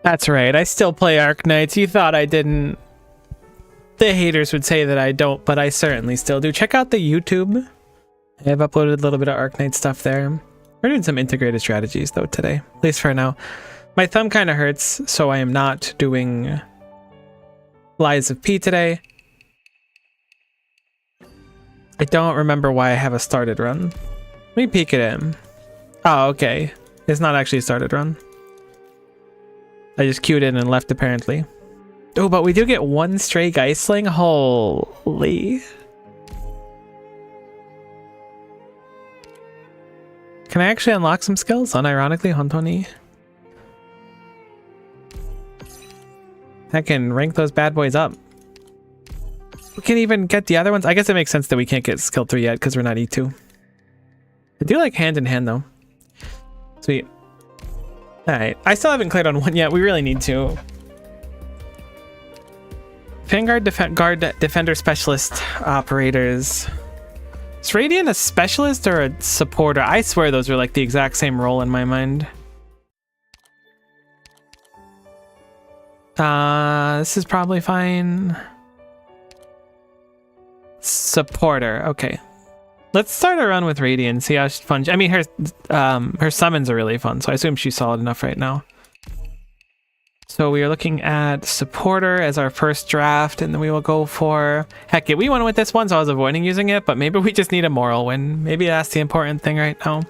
That's right. I still play Arknights. You thought I didn't. The haters would say that I don't, but I certainly still do. Check out the YouTube. I have uploaded a little bit of Arknight stuff there. We're doing some integrated strategies though today, at least for now. My thumb kind of hurts, so I am not doing Lies of P today. I don't remember why I have a started run. Let me peek at him. Oh, okay. It's not actually a started run. I just queued in and left apparently. Oh, but we do get one stray Geistling. Holy. Can I actually unlock some skills? Unironically, Hontoni. I can rank those bad boys up. We can't even get the other ones. I guess it makes sense that we can't get skill 3 yet because we're not E2. I do like hand in hand though. Sweet. Alright. I still haven't cleared on one yet. We really need to. Vanguard, Defender, Specialist, Operators. Is Radiant a Specialist or a Supporter? I swear those are like the exact same role in my mind. This is probably fine. Supporter. Okay. Let's start a run with Radiant, see how fun. I mean, her summons are really fun, so I assume she's solid enough right now. So we are looking at Supporter as our first draft, and then we will go for... Heck yeah, we won with this one, so I was avoiding using it, but maybe we just need a moral win. Maybe that's the important thing right now.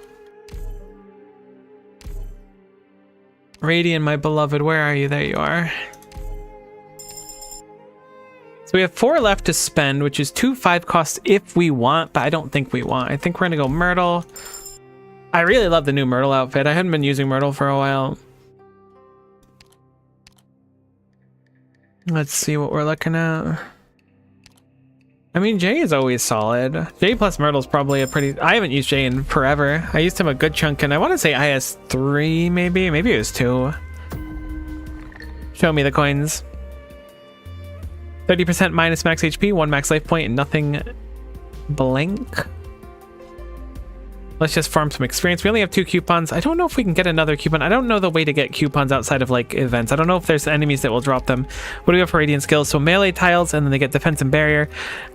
Radiant, my beloved, where are you? There you are. So we have 4 left to spend, which is 2 5 costs if we want, but I don't think we want. I think we're gonna go Myrtle. I really love the new Myrtle outfit. I hadn't been using Myrtle for a while. Let's see what we're looking at. I mean, Jay is always solid. Jay plus Myrtle's probably a pretty... I haven't used Jay in forever. I used him a good chunk, and I want to say IS3 maybe. Maybe it was 2. Show me the coins. 30% minus max HP, 1 max life point, and nothing blank. Let's just farm some experience. We only have 2 coupons. I don't know if we can get another coupon. I don't know the way to get coupons outside of like events. I don't know if there's enemies that will drop them. What do we have for Radiant skills? So melee tiles, and then they get defense and barrier,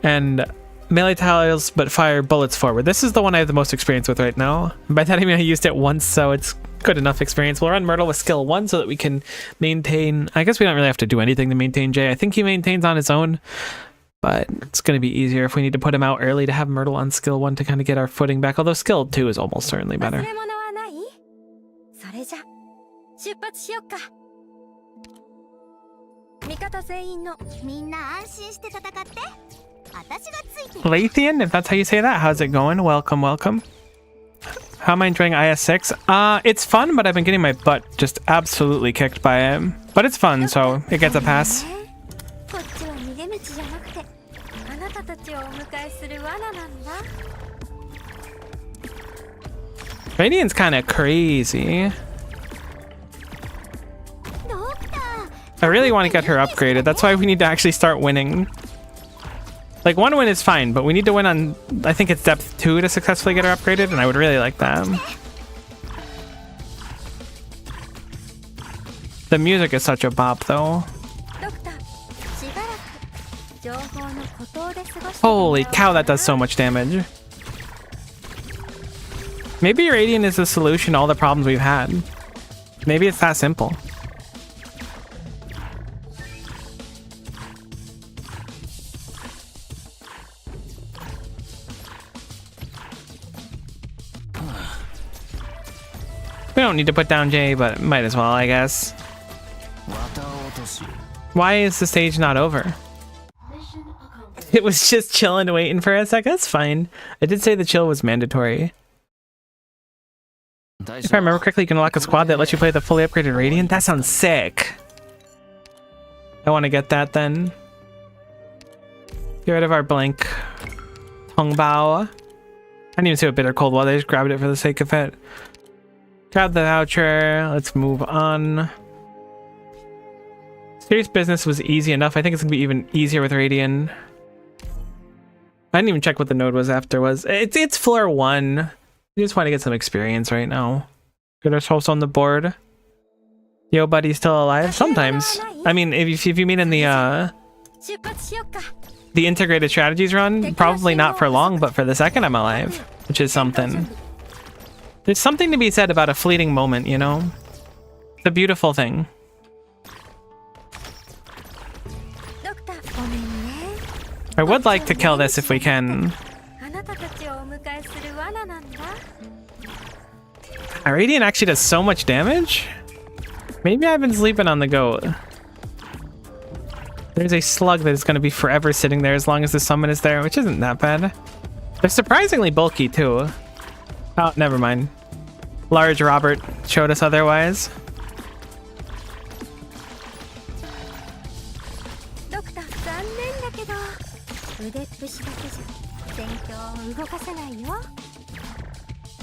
and melee tiles but fire bullets forward. This is the one I have the most experience with right now. By that I mean I used it once, so it's good enough experience. We'll run Myrtle with skill 1 so that we can maintain... I guess we don't really have to do anything to maintain Jay. I think he maintains on his own, but it's going to be easier if we need to put him out early to have Myrtle on skill 1 to kind of get our footing back, although skill 2 is almost certainly better. Lathian, if that's how you say that, how's it going? Welcome, welcome. How am I enjoying IS6? It's fun, but I've been getting my butt just absolutely kicked by him. But it's fun, so it gets a pass. Radiant's kind of crazy. I really want to get her upgraded. That's why we need to actually start winning. Like, 1 win is fine, but we need to win on, I think it's depth 2 to successfully get her upgraded, and I would really like that. The music is such a bop, though. Holy cow, that does so much damage. Maybe Radiant is the solution to all the problems we've had. Maybe it's that simple. We don't need to put down Jay, but might as well, I guess. Why is the stage not over? It was just chilling, waiting for a sec. That's fine. I did say the chill was mandatory. If I remember correctly, you can unlock a squad that lets you play the fully upgraded Radiant. That sounds sick. I want to get that then. Get rid of our blank Hongbao. I didn't even see what bitter cold was. I just grabbed it for the sake of it. Grab the voucher. Let's move on. Serious business was easy enough. I think it's gonna be even easier with Radiant. I didn't even check what the node was afterwards. It's floor 1. We just want to get some experience right now. Get ourselves on the board. Yo, buddy, still alive? Sometimes. I mean, if you mean in the integrated strategies run, probably not for long, but for the second I'm alive, which is something. There's something to be said about a fleeting moment, you know? It's a beautiful thing. I would like to kill this if we can. Radiant actually does so much damage? Maybe I've been sleeping on the goat. There's a slug that is going to be forever sitting there as long as the summon is there, which isn't that bad. They're surprisingly bulky too. Oh, never mind. Large Robert showed us otherwise.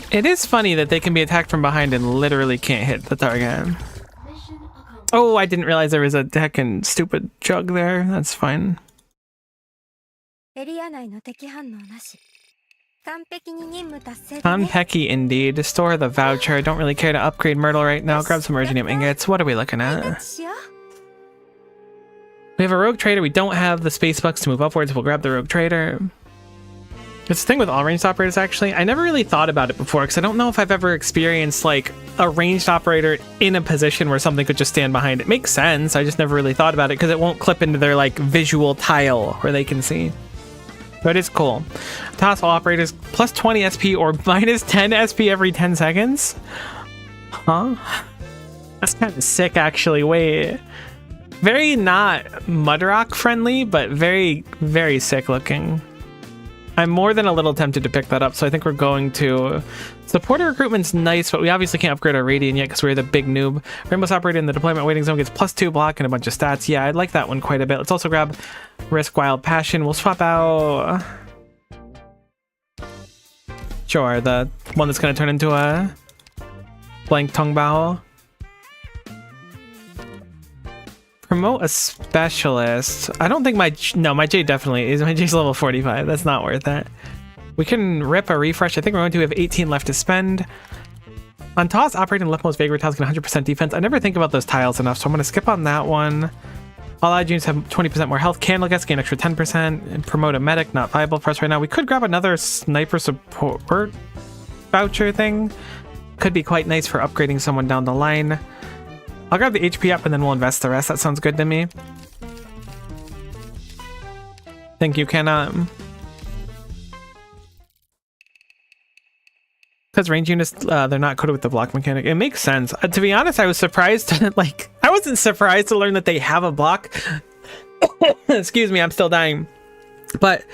It is funny that they can be attacked from behind and literally can't hit the target. Oh, I didn't realize there was a heckin' stupid chug there. That's fine. Kanpeki indeed. Store the voucher. I don't really care to upgrade Myrtle right now. Grab some Urgenium ingots. What are we looking at? We have a Rogue Trader. We don't have the space bucks to move upwards. We'll grab the Rogue Trader. It's the thing with all ranged operators, actually. I never really thought about it before because I don't know if I've ever experienced like a ranged operator in a position where something could just stand behind. It makes sense. I just never really thought about it because it won't clip into their like visual tile where they can see. But it's cool. Toss all operators plus 20 SP or minus 10 SP every 10 seconds? Huh? That's kind of sick, actually. Wait. Very not Mudrock friendly, but very, very sick looking. I'm more than a little tempted to pick that up, so I think we're going to... Supporter recruitment's nice, but we obviously can't upgrade our Radiant yet because we're the big noob. Rainbow's operator in the deployment waiting zone gets +2 block and a bunch of stats. Yeah, I'd like that one quite a bit. Let's also grab Risk Wild Passion. We'll swap out... Sure, the one that's going to turn into a blank Tongbao. Promote a specialist. I don't think my J definitely is. My J's level 45. That's not worth it. We can rip a refresh. I think we're going to have 18 left to spend. On toss, operating leftmost Vagrant tiles get 100% defense. I never think about those tiles enough, so I'm going to skip on that one. All allied units have 20% more health. Candle guests gain extra 10%. And promote a medic. Not viable for us right now. We could grab another sniper support voucher thing. Could be quite nice for upgrading someone down the line. I'll grab the HP up and then we'll invest the rest. That sounds good to me. Thank you, Kenna. Because range units, they're not coded with the block mechanic. It makes sense. To be honest, I was surprised. I wasn't surprised to learn that they have a block. Excuse me, I'm still dying. But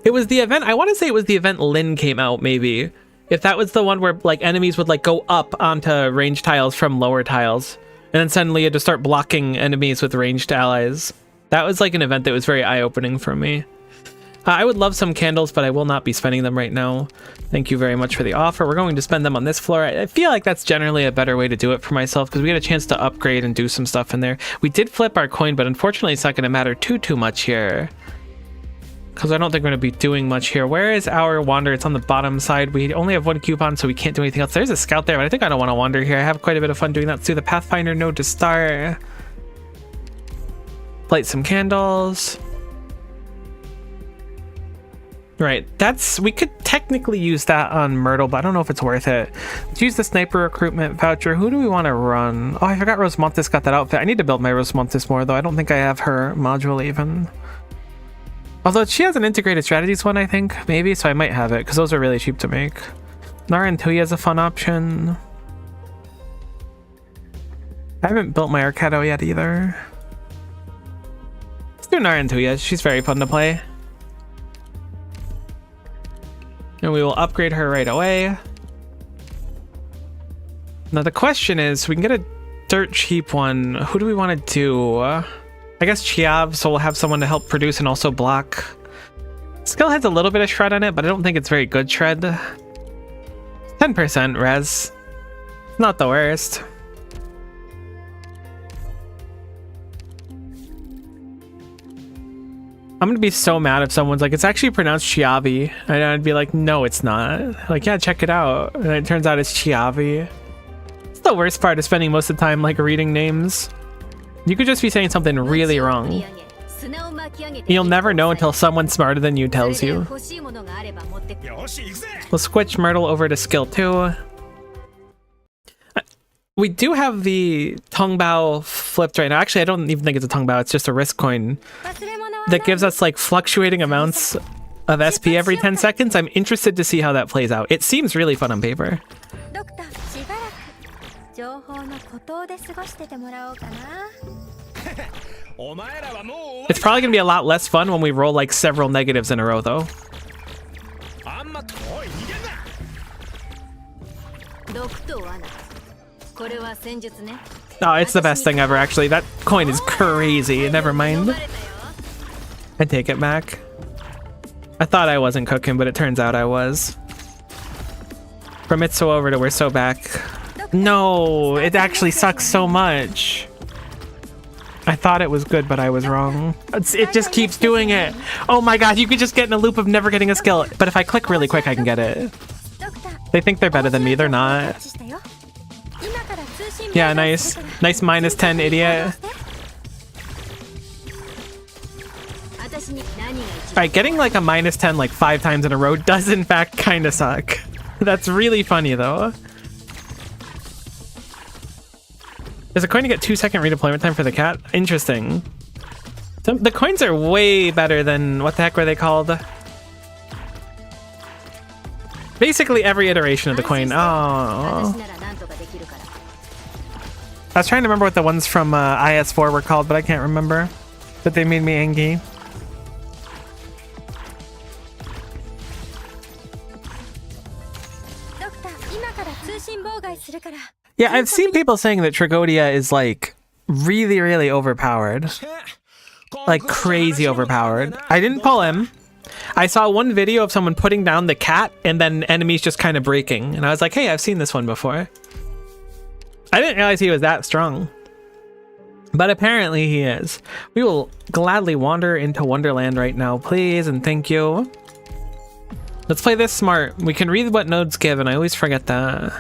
it was the event. I want to say it was the event Lin came out, maybe. If that was the one where like enemies would like go up onto range tiles from lower tiles. And then suddenly you had to start blocking enemies with ranged allies. That was like an event that was very eye-opening for me. I would love some candles, but I will not be spending them right now. Thank you very much for the offer. We're going to spend them on this floor. I feel like that's generally a better way to do it for myself because we had a chance to upgrade and do some stuff in there. We did flip our coin, but unfortunately it's not going to matter too much here. Because I don't think we're going to be doing much here. Where is our wander? It's on the bottom side. We only have one coupon, so we can't do anything else. There's a scout there, but I think I don't want to wander here. I have quite a bit of fun doing that. Let's do the Pathfinder node to start. Light some candles. Right, we could technically use that on Myrtle, but I don't know if it's worth it. Let's use the sniper recruitment voucher. Who do we want to run? Oh, I forgot Rosemonthis got that outfit. I need to build my Rosemonthis more, though. I don't think I have her module even. Although she has an integrated strategies one, I think, maybe, so I might have it, because those are really cheap to make. Narantuya is a fun option. I haven't built my Arcado yet, either. Let's do Narantuya. She's very fun to play. And we will upgrade her right away. Now the question is, we can get a dirt cheap one. Who do we want to do? I guess Chiav, so we'll have someone to help produce and also block. Skill has a little bit of shred on it, but I don't think it's very good shred. 10% res. Not the worst. I'm gonna be so mad if someone's like, it's actually pronounced Chiavi. And I'd be like, no, it's not. Like, yeah, check it out. And it turns out it's Chiavi. It's the worst part of spending most of the time like reading names. You could just be saying something really wrong. You'll never know until someone smarter than you tells you. We'll switch Myrtle over to skill 2. We do have the Tongbao flipped right now. Actually, I don't even think it's a Tongbao. It's just a risk coin that gives us like fluctuating amounts of SP every 10 seconds. I'm interested to see how that plays out. It seems really fun on paper. It's probably gonna be a lot less fun when we roll like several negatives in a row though. Oh, it's the best thing ever actually. That coin is crazy. Never mind. I take it back. I thought I wasn't cooking, but it turns out I was. From it's so over to we're so back. No, it actually sucks so much. I thought it was good, but I was wrong. It just keeps doing it. Oh my god, you could just get in a loop of never getting a skill. But if I click really quick, I can get it. They think they're better than me. They're not. Yeah, nice. Nice minus 10, idiot. Alright, getting like a minus 10 like 5 times in a row does in fact kind of suck. That's really funny though. There's a coin to get 2-second redeployment time for the cat. Interesting. The coins are way better than, what the heck were they called? Basically every iteration of the coin. Oh. I was trying to remember what the ones from IS4 were called, but I can't remember. But they made me angry. Yeah, I've seen people saying that Tragodia is like really, really overpowered. Like crazy overpowered. I didn't pull him. I saw one video of someone putting down the cat and then enemies just kind of breaking. And I was like, hey, I've seen this one before. I didn't realize he was that strong. But apparently he is. We will gladly wander into Wonderland right now, please, and thank you. Let's play this smart. We can read what nodes give, and I always forget that.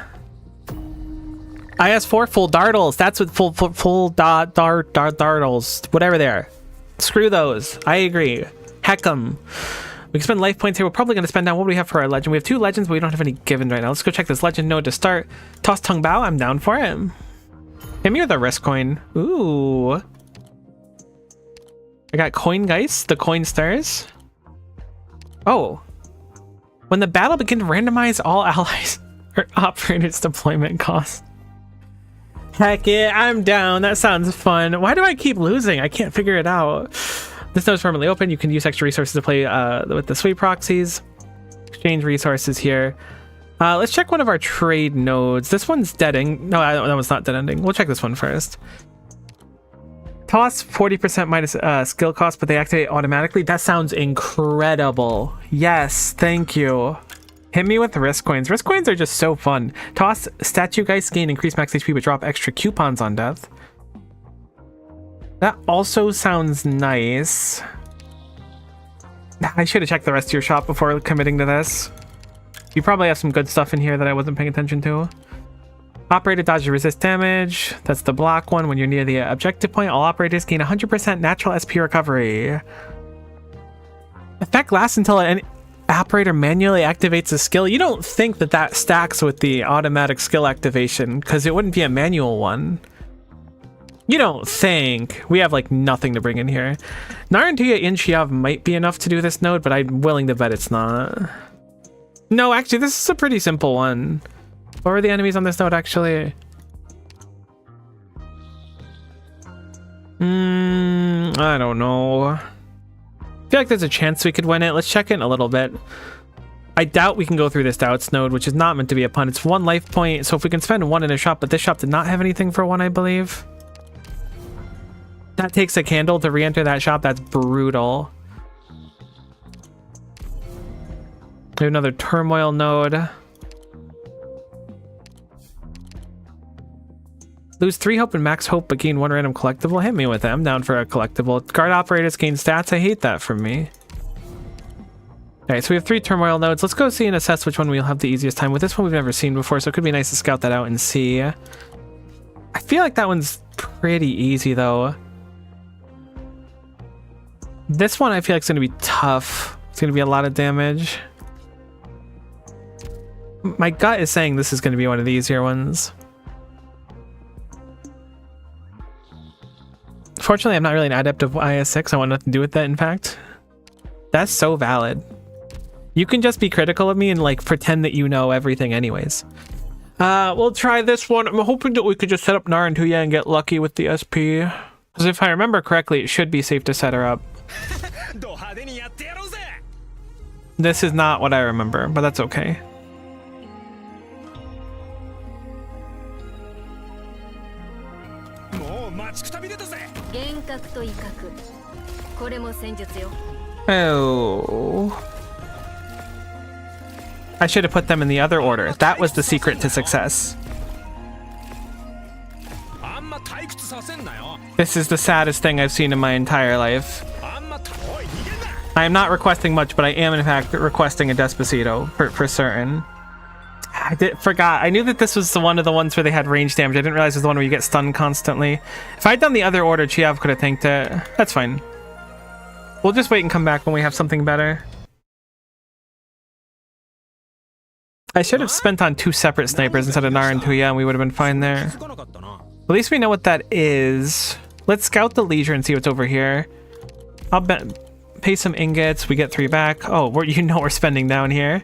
IS4 full dartles. That's what full dartles. Whatever they are. Screw those. I agree. Heck 'em. We can spend life points here. We're probably going to spend down what do we have for our legend. We have 2 legends, but we don't have any given right now. Let's go check this legend node to start. Toss Tongbao. I'm down for it. Hit me with a risk coin. Ooh. I got Coin Geist, the coin stars. Oh. When the battle begins, randomize all allies or operators deployment costs. Heck yeah, I'm down. That sounds fun. Why do I keep losing? I can't figure it out. This node is permanently open. You can use extra resources to play with the sweep proxies. Exchange resources here. Let's check one of our trade nodes. This one's dead ending. No, that one's not dead ending. We'll check this one first. Toss 40% minus skill cost, but they activate automatically. That sounds incredible. Yes, thank you. Hit me with risk coins. Risk coins are just so fun. Toss statue geist gain increase max HP, but drop extra coupons on death. That also sounds nice. I should have checked the rest of your shop before committing to this. You probably have some good stuff in here that I wasn't paying attention to. Operator dodge to resist damage. That's the block one. When you're near the objective point, all operators gain 100% natural SP recovery. Effect lasts until an operator manually activates a skill. You don't think that that stacks with the automatic skill activation because it wouldn't be a manual one. You don't think. We have like nothing to bring in here. Narantia Inshiav might be enough to do this node, but I'm willing to bet it's not. No, actually, this is a pretty simple one. What were the enemies on this node, actually? I don't know. I feel like there's a chance we could win it. Let's check in a little bit. I doubt we can go through this doubts node, which is not meant to be a pun. It's 1 life point, so if we can spend 1 in a shop, but this shop did not have anything for 1, I believe. That takes a candle to re-enter that shop. That's brutal. We have another turmoil node. Lose 3 hope and max hope, but gain 1 random collectible. Hit me with them. Down for a collectible. Guard operators gain stats. I hate that from me. Alright, so we have 3 turmoil nodes. Let's go see and assess which one we'll have the easiest time with. This one we've never seen before, so it could be nice to scout that out and see. I feel like that one's pretty easy though. This one I feel like it's gonna be tough. It's gonna be a lot of damage. My gut is saying this is gonna be one of the easier ones. Fortunately, I'm not really an adept of IS6. I want nothing to do with that, in fact. That's so valid. You can just be critical of me and like pretend that you know everything anyways. We'll try this one. I'm hoping that we could just set up Narantuya and get lucky with the SP. Because if I remember correctly, it should be safe to set her up. This is not what I remember, but that's okay. Oh. I should have put them in the other order. That was the secret to success. This is the saddest thing I've seen in my entire life. I am not requesting much, but I am in fact requesting a Despacito for certain. I forgot. I knew that this was one of the ones where they had range damage. I didn't realize it was the one where you get stunned constantly. If I'd done the other order, Chiav could have tanked it. That's fine. We'll just wait and come back when we have something better. I should have spent on 2 separate snipers instead of Narantuya and we would have been fine there. At least we know what that is. Let's scout the leisure and see what's over here. I'll pay some ingots. We get 3 back. Oh, we're spending down here.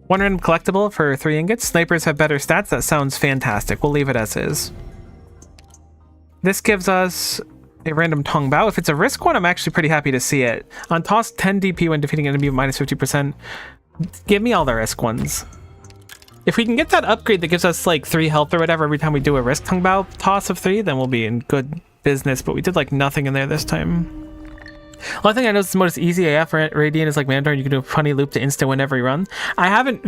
1 random collectible for 3 ingots. Snipers have better stats. That sounds fantastic. We'll leave it as is. This gives us a random Tong Bao. If it's a risk one, I'm actually pretty happy to see it. On toss, 10 DP when defeating an enemy minus 50%. Give me all the risk ones. If we can get that upgrade that gives us like 3 health or whatever every time we do a risk Tong Bao toss of 3, then we'll be in good business. But we did like nothing in there this time. One thing I noticed the most easy AF Radiant is like Mandarin. You can do a funny loop to instant win every run. I haven't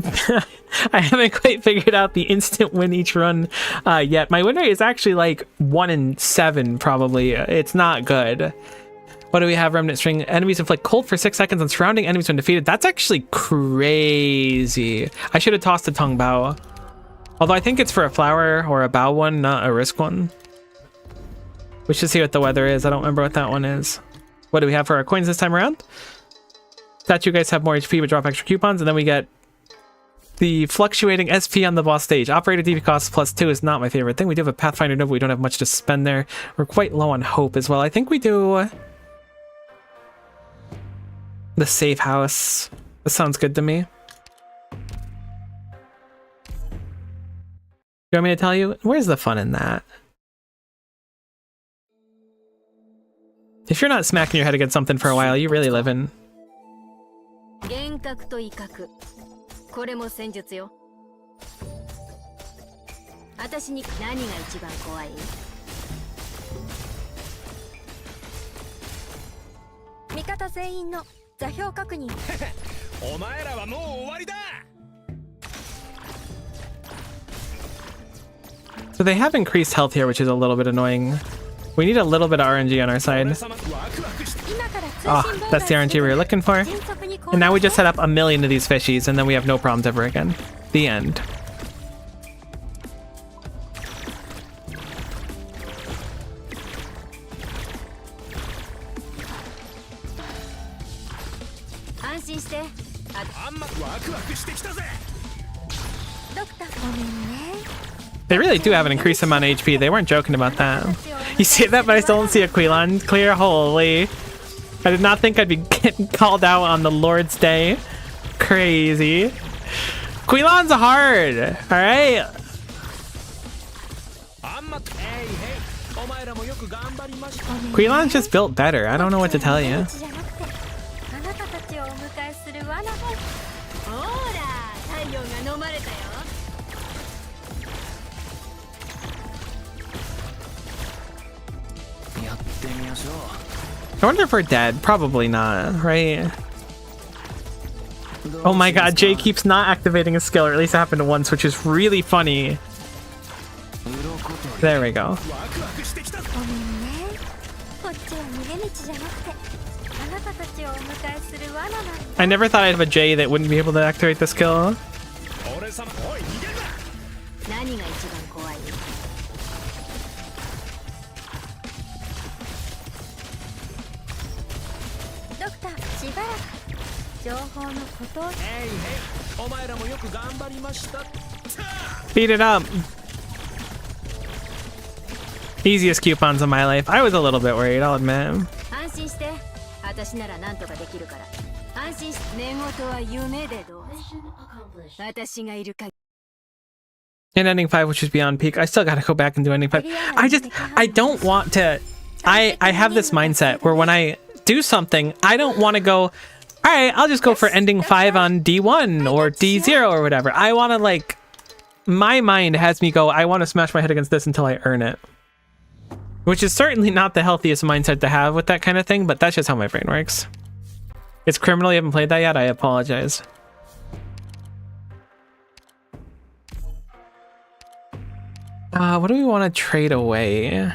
I haven't quite figured out the instant win each run yet. My win rate is actually like 1 in 7 probably. It's not good. What do we have? Remnant String. Enemies inflict cold for 6 seconds on surrounding enemies when defeated. That's actually crazy. I should have tossed a Tong Bao. Although I think it's for a flower or a Bao one, not a risk one. We should see what the weather is. I don't remember what that one is. What do we have for our coins this time around? Statue guys have more HP but drop extra coupons, and then we get the fluctuating SP on the boss stage. Operator DP cost +2 is not my favorite thing. We do have a Pathfinder Nova. We don't have much to spend there. We're quite low on hope as well. I think we do the safe house. That sounds good to me. You want me to tell you? Where's the fun in that? If you're not smacking your head against something for a while, you really live in. So they have increased health here, which is a little bit annoying. We need a little bit of RNG on our side. Oh, that's the RNG we were looking for. And now we just set up 1,000,000 of these fishies, and then we have no problems ever again. The end. They really do have an increased amount of HP. They weren't joking about that. You see that, but I still don't see a Quilon clear. Holy. I did not think I'd be getting called out on the Lord's Day. Crazy. Quilon's hard, alright? Quilon's just built better. I don't know what to tell you. I wonder if we're dead. Probably not, right? Oh my god, Jay keeps not activating a skill, or at least it happened once, which is really funny. There we go. I never thought I'd have a Jay that wouldn't be able to activate the skill. Beat it up. Easiest coupons in my life. I was a little bit worried, I'll admit. And ending 5, which is beyond peak. I still gotta go back and do ending 5. I don't want to. I have this mindset where when I do something, I don't want to go, all right, I'll just go for ending 5 on D1 or D0 or whatever. I want to, like, my mind has me go, I want to smash my head against this until I earn it. Which is certainly not the healthiest mindset to have with that kind of thing, but that's just how my brain works. It's criminal you haven't played that yet? I apologize. What do we want to trade away?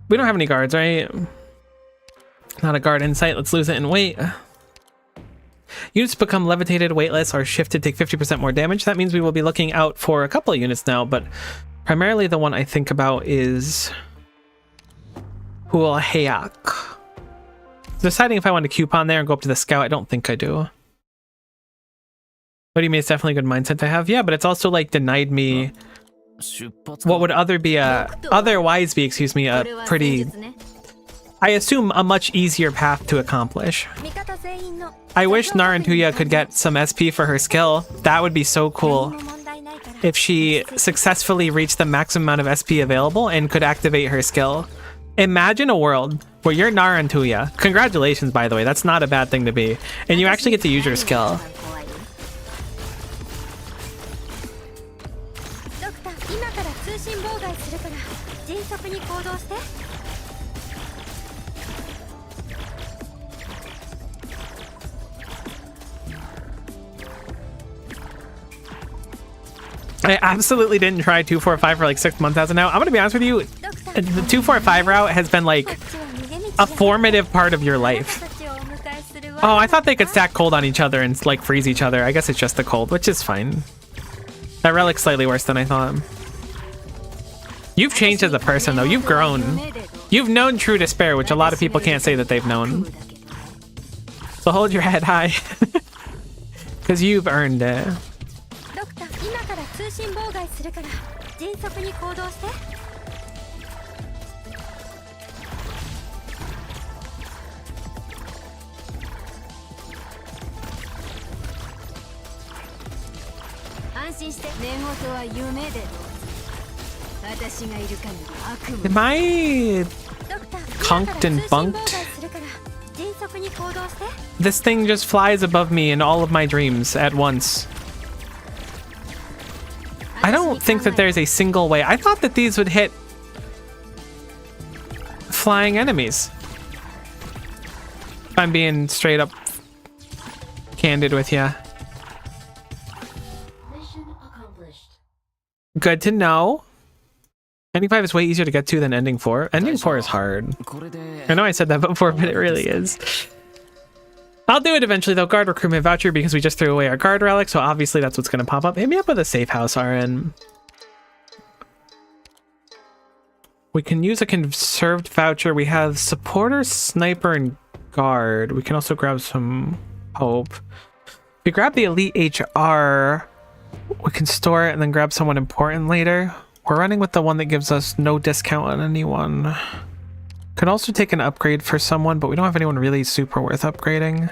We don't have any guards, right? Not a guard in sight. Let's lose it in weight. Units become levitated, weightless, or shifted, take 50% more damage. That means we will be looking out for a couple of units now, but primarily the one I think about is Hualhayak. Deciding if I want to coupon there and go up to the scout, I don't think I do. What do you mean? It's definitely a good mindset to have. Yeah, but it's also like denied me what would otherwise be, excuse me, a pretty, I assume, a much easier path to accomplish. I wish Narantuya could get some SP for her skill. That would be so cool. If she successfully reached the maximum amount of SP available and could activate her skill. Imagine a world where you're Narantuya. Congratulations, by the way. That's not a bad thing to be. And you actually get to use your skill. I absolutely didn't try 245 for like 6 months as of now. I'm gonna be honest with you, the 245 route has been like a formative part of your life. Oh, I thought they could stack cold on each other and like freeze each other. I guess it's just the cold, which is fine. That relic's slightly worse than I thought. You've changed as a person though. You've grown. You've known true despair, which a lot of people can't say that they've known. So hold your head high. Because you've earned it. Am I conked and bunked? This thing just flies above me in all of my dreams at once. I don't think that there's a single way. I thought that these would hit flying enemies. If I'm being straight up candid with you. Good to know. Ending 5 is way easier to get to than ending 4. Ending 4 is hard. I know I said that before, but it really is. I'll do it eventually though. Guard recruitment voucher, because we just threw away our guard relic, so obviously that's what's going to pop up. Hit me up with a safe house, RN. We can use a conserved voucher. We have supporter, sniper, and guard. We can also grab some hope. If we grab the elite HR, we can store it and then grab someone important later. We're running with the one that gives us no discount on anyone. Can also take an upgrade for someone, but we don't have anyone really super worth upgrading.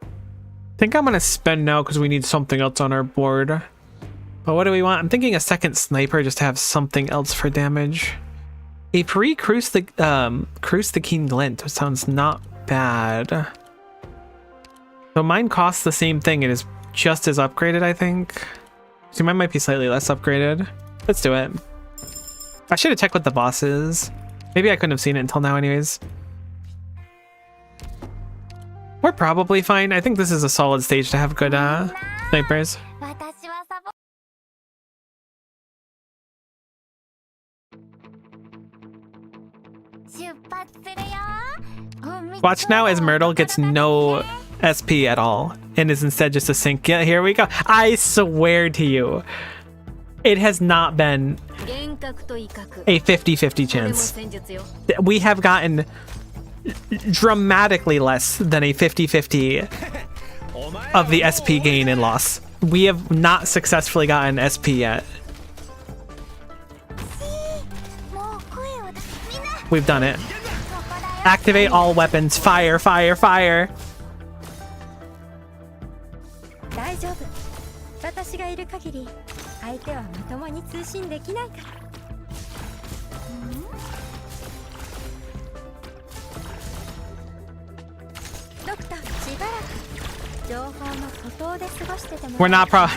I think I'm gonna spend now because we need something else on our board. But what do we want? I'm thinking a second sniper just to have something else for damage. A pre-Cruise the Keen Glint sounds not bad. So mine costs the same thing. It is just as upgraded, I think. So mine might be slightly less upgraded. Let's do it. I should have checked what the boss is. Maybe I couldn't have seen it until now anyways. We're probably fine. I think this is a solid stage to have good snipers. Watch now as Myrtle gets no SP at all and is instead just a sync. Yeah, here we go. I swear to you, it has not been a 50-50 chance. We have gotten dramatically less than a 50-50 of the SP gain and loss. We have not successfully gotten SP yet. We've done it. Activate all weapons. Fire, fire, fire.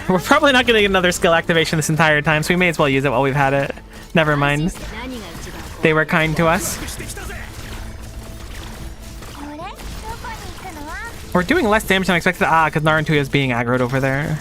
We're probably not getting another skill activation this entire time, so we may as well use it while we've had it. Never mind. They were kind to us. We're doing less damage than I expected. Ah, because Naruto is being aggroed over there.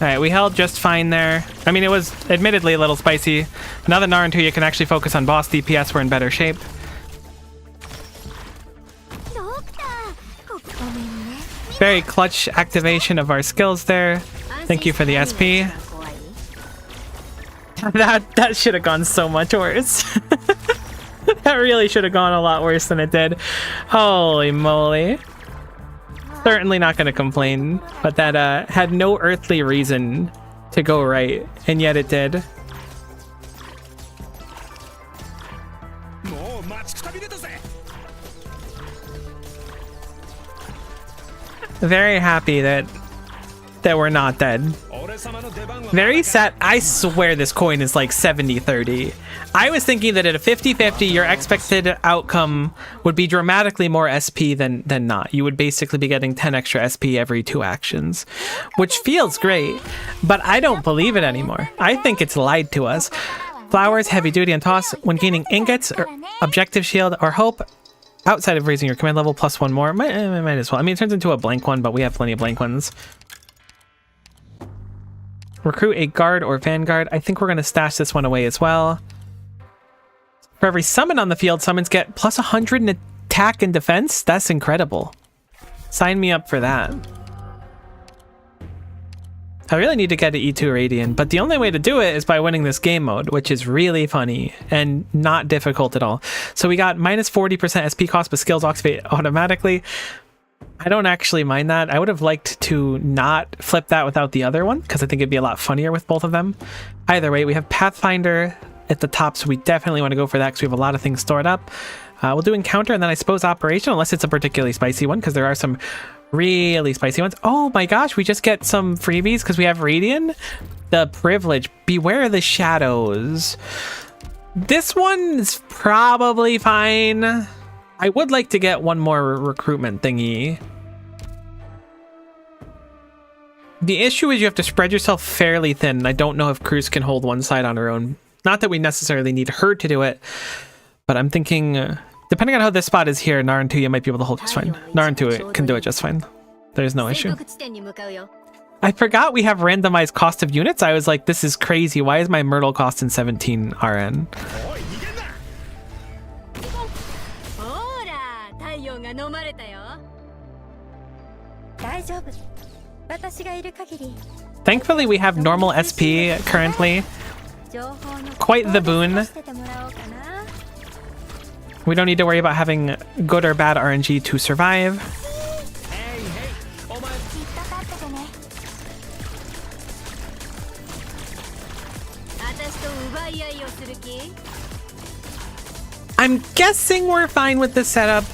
Alright, we held just fine there. I mean, it was admittedly a little spicy. Now that Naruto can actually focus on boss DPS, we're in better shape. Very clutch activation of our skills there. Thank you for the SP. That should have gone so much worse. That really should have gone a lot worse than it did. Holy moly. Certainly not going to complain, but that had no earthly reason to go right, and yet it did. Very happy that we're not dead. Very sad. I swear this coin is like 70-30. I was thinking that at a 50-50, your expected outcome would be dramatically more SP than not. You would basically be getting 10 extra SP every 2 actions, which feels great, but I don't believe it anymore. I think it's lied to us. Flowers, heavy duty, and toss. When gaining ingots, or objective shield, or hope, outside of raising your command level, plus 1 more. Might as well. I mean, it turns into a blank one, but we have plenty of blank ones. Recruit a guard or vanguard. I think we're going to stash this one away as well. For every summon on the field, summons get plus 100 in attack and defense. That's incredible. Sign me up for that. I really need to get an E2 Radiant, but the only way to do it is by winning this game mode, which is really funny and not difficult at all. So we got minus 40% SP cost, but skills activate automatically. I don't actually mind that. I would have liked to not flip that without the other one, because I think it'd be a lot funnier with both of them. Either way, we have Pathfinder at the top, so we definitely want to go for that because we have a lot of things stored up. We'll do Encounter, and then I suppose Operation, unless it's a particularly spicy one, because there are some really spicy ones. Oh my gosh, we just get some freebies because we have Radiant. The Privilege. Beware the Shadows. This one's probably fine. I would like to get one more recruitment thingy. The issue is you have to spread yourself fairly thin, and I don't know if Cruz can hold one side on her own. Not that we necessarily need her to do it, but I'm thinking, depending on how this spot is here, Naruto might be able to hold just fine. Naruto can do it just fine. There's no issue. I forgot we have randomized cost of units. I was like, this is crazy. Why is my Myrtle costing 17 RN? Thankfully, we have normal SP currently. Quite the boon. We don't need to worry about having good or bad RNG to survive. I'm guessing we're fine with this setup.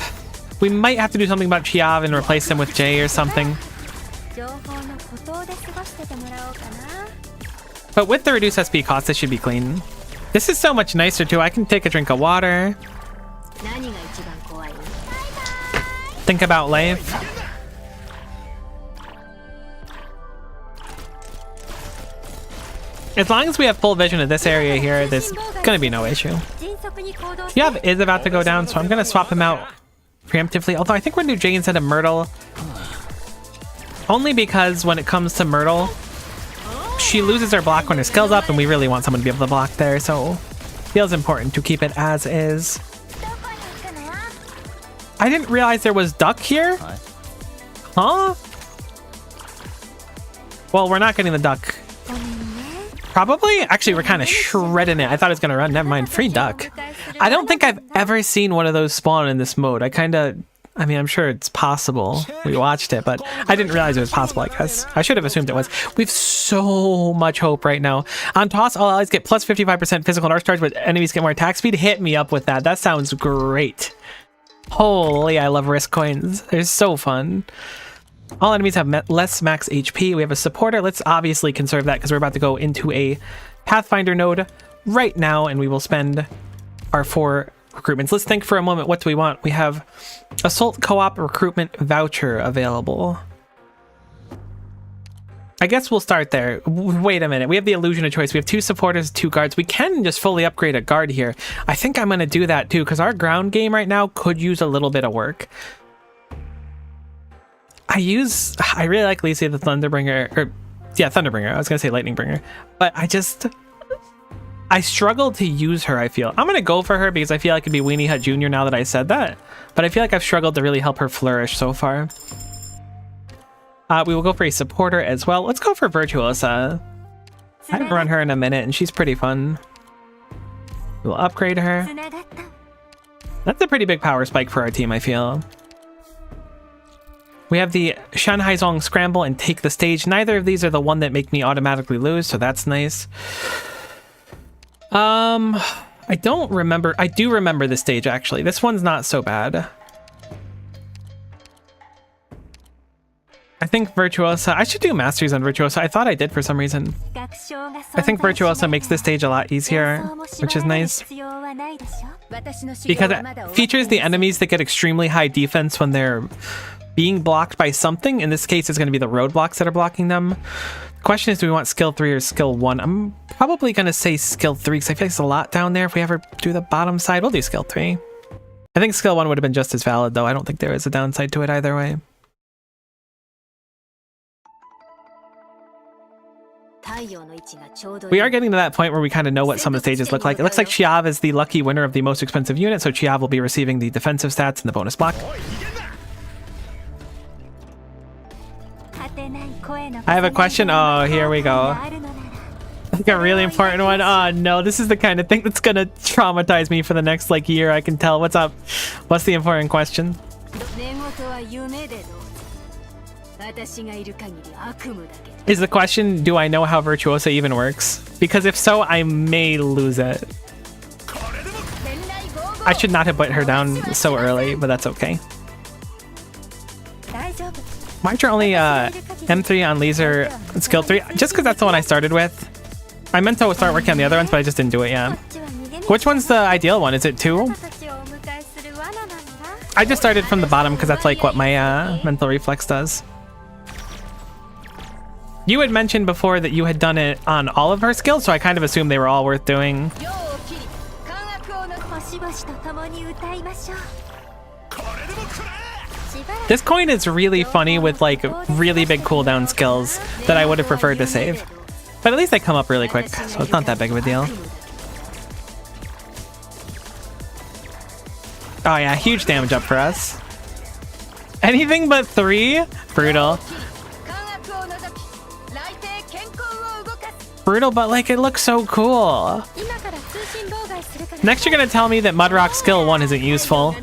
We might have to do something about Chiav and replace him with Jay or something. But with the reduced SP cost, this should be clean. This is so much nicer too. I can take a drink of water. Think about life. As long as we have full vision of this area here, there's gonna be no issue. Chiav is about to go down, so I'm gonna swap him out preemptively. Although I think we're gonna do Jay instead of Myrtle. Only because when it comes to Myrtle, she loses her block when her skill's up, and we really want someone to be able to block there, so feels important to keep it as is. I didn't realize there was duck here. Huh? Well, we're not getting the duck. Probably? Actually, we're kind of shredding it. I thought it was going to run. Never mind. Free duck. I don't think I've ever seen one of those spawn in this mode. I mean, I'm sure it's possible. We watched it, but I didn't realize it was possible, I guess. I should have assumed it was. We have so much hope right now. On toss, all allies get plus 55% physical and arch charge, but enemies get more attack speed. Hit me up with that. That sounds great. Holy, I love risk coins. They're so fun. All enemies have less max HP. We have a supporter. Let's obviously conserve that because we're about to go into a Pathfinder node right now, and we will spend our 4 recruitments. Let's think for a moment. What do we want? We have Assault Co-op Recruitment Voucher available. I guess we'll start there. Wait a minute. We have the illusion of choice. We have 2 supporters, 2 guards. We can just fully upgrade a guard here. I think I'm going to do that too because our ground game right now could use a little bit of work. I really like Lisa the Thunderbringer, or yeah, Thunderbringer. I was gonna say Lightningbringer, but I struggle to use her. I feel I'm gonna go for her because I feel like it'd be Weenie Hut Jr. now that I said that, but I feel like I've struggled to really help her flourish so far. We will go for a supporter as well. Let's go for Virtuosa. I haven't run her in a minute, and she's pretty fun. We'll upgrade her. That's a pretty big power spike for our team, I feel. We have the Shanhaizong Scramble and Take the Stage. Neither of these are the one that make me automatically lose, so that's nice. I don't remember. I do remember this stage, actually. This one's not so bad. I think Virtuosa... I should do Masteries on Virtuosa. I thought I did for some reason. I think Virtuosa makes this stage a lot easier, which is nice. Because it features the enemies that get extremely high defense when they're being blocked by something. In this case, it's going to be the roadblocks that are blocking them. The question is, do we want skill 3 or skill 1? I'm probably going to say skill 3 because I feel like there's a lot down there. If we ever do the bottom side, we'll do skill 3. I think skill 1 would have been just as valid, though. I don't think there is a downside to it either way. We are getting to that point where we kind of know what some of the stages look like. It looks like Chiav is the lucky winner of the most expensive unit, so Chiav will be receiving the defensive stats and the bonus block. I have a question. Oh, here we go. I think a really important one. Oh no, this is the kind of thing that's gonna traumatize me for the next like year. I can tell. What's up? What's the important question? Is the question, do I know how Virtuosa even works? Because if so, I may lose it. I should not have put her down so early, but that's okay. Why'd you only M3 on laser skill 3? Just because that's the one I started with. I meant to start working on the other ones, but I just didn't do it yet. Which one's the ideal one? Is it 2? I just started from the bottom because that's like what my mental reflex does. You had mentioned before that you had done it on all of her skills, so I kind of assumed they were all worth doing. This coin is really funny with like really big cooldown skills that I would have preferred to save. But at least they come up really quick, so it's not that big of a deal. Oh yeah, huge damage up for us. Anything but 3? Brutal. Brutal, but like it looks so cool. Next you're gonna tell me that Mudrock skill 1 isn't useful.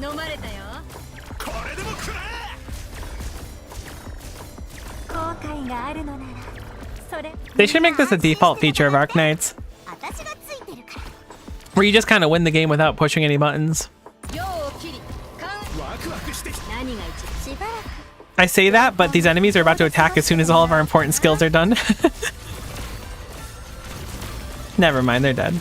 They should make this a default feature of Arknights, where you just kind of win the game without pushing any buttons. I say that, but these enemies are about to attack as soon as all of our important skills are done. Never mind, they're dead.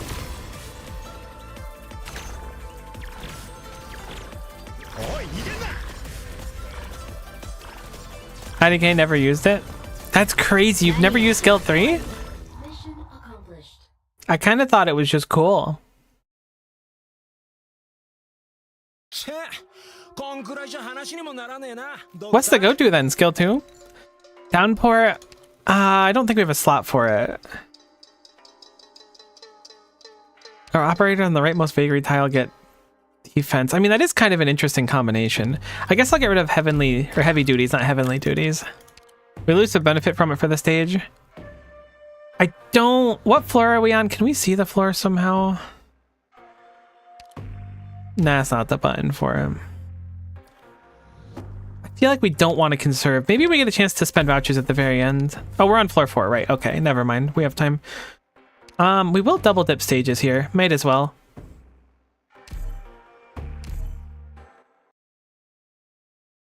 IDK never used it? That's crazy, you've never used skill 3? I kind of thought it was just cool. What's the go-to then? Skill 2? Downpour? I don't think we have a slot for it. Our operator on the rightmost vagary tile get defense. I mean, that is kind of an interesting combination. I guess I'll get rid of heavenly or heavy duties, not heavenly duties. We lose the benefit from it for the stage. I don't... What floor are we on? Can we see the floor somehow? Nah, it's not the button for him. I feel like we don't want to conserve. Maybe we get a chance to spend vouchers at the very end. Oh, we're on floor 4, right? Okay, never mind. We have time. We will double dip stages here. Might as well.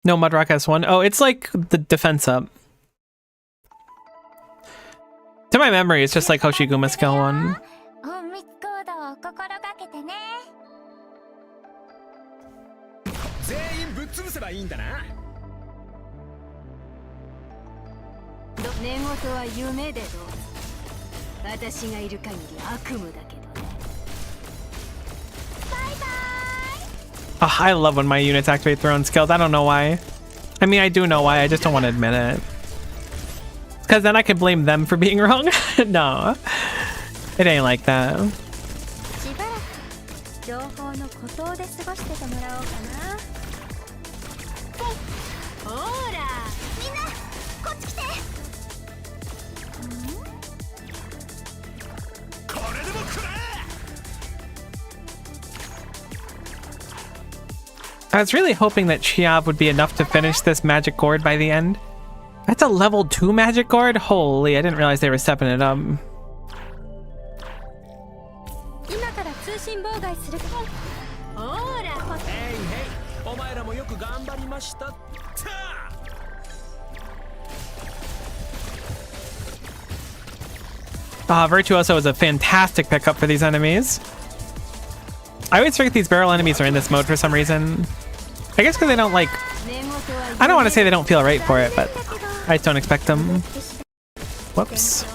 No, Mudrock S1. Oh, it's like the defense up. To my memory, it's just like Hoshiguma Scale 1. Oh, I love when my units activate their own skills. I don't know why. I mean, I do know why. I just don't want to admit it. Because then I can blame them for being wrong. No, it ain't like that. I was really hoping that Chiab would be enough to finish this magic gourd by the end. That's a level 2 magic gourd? Holy, I didn't realize they were stepping it up. Virtuoso is a fantastic pickup for these enemies. I always forget these barrel enemies are in this mode for some reason. I guess because they don't like... I don't want to say they don't feel right for it, but I just don't expect them. Whoops.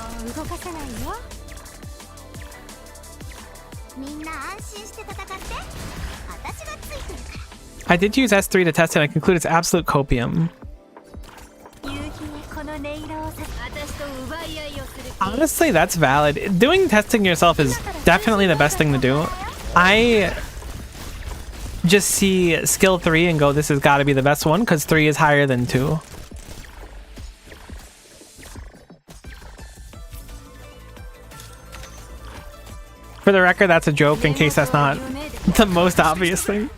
I did use S3 to test it and I conclude it's absolute copium. Honestly, that's valid. Doing testing yourself is definitely the best thing to do. I just see skill 3 and go, this has got to be the best one because 3 is higher than 2. For the record, that's a joke in case that's not the most obvious thing.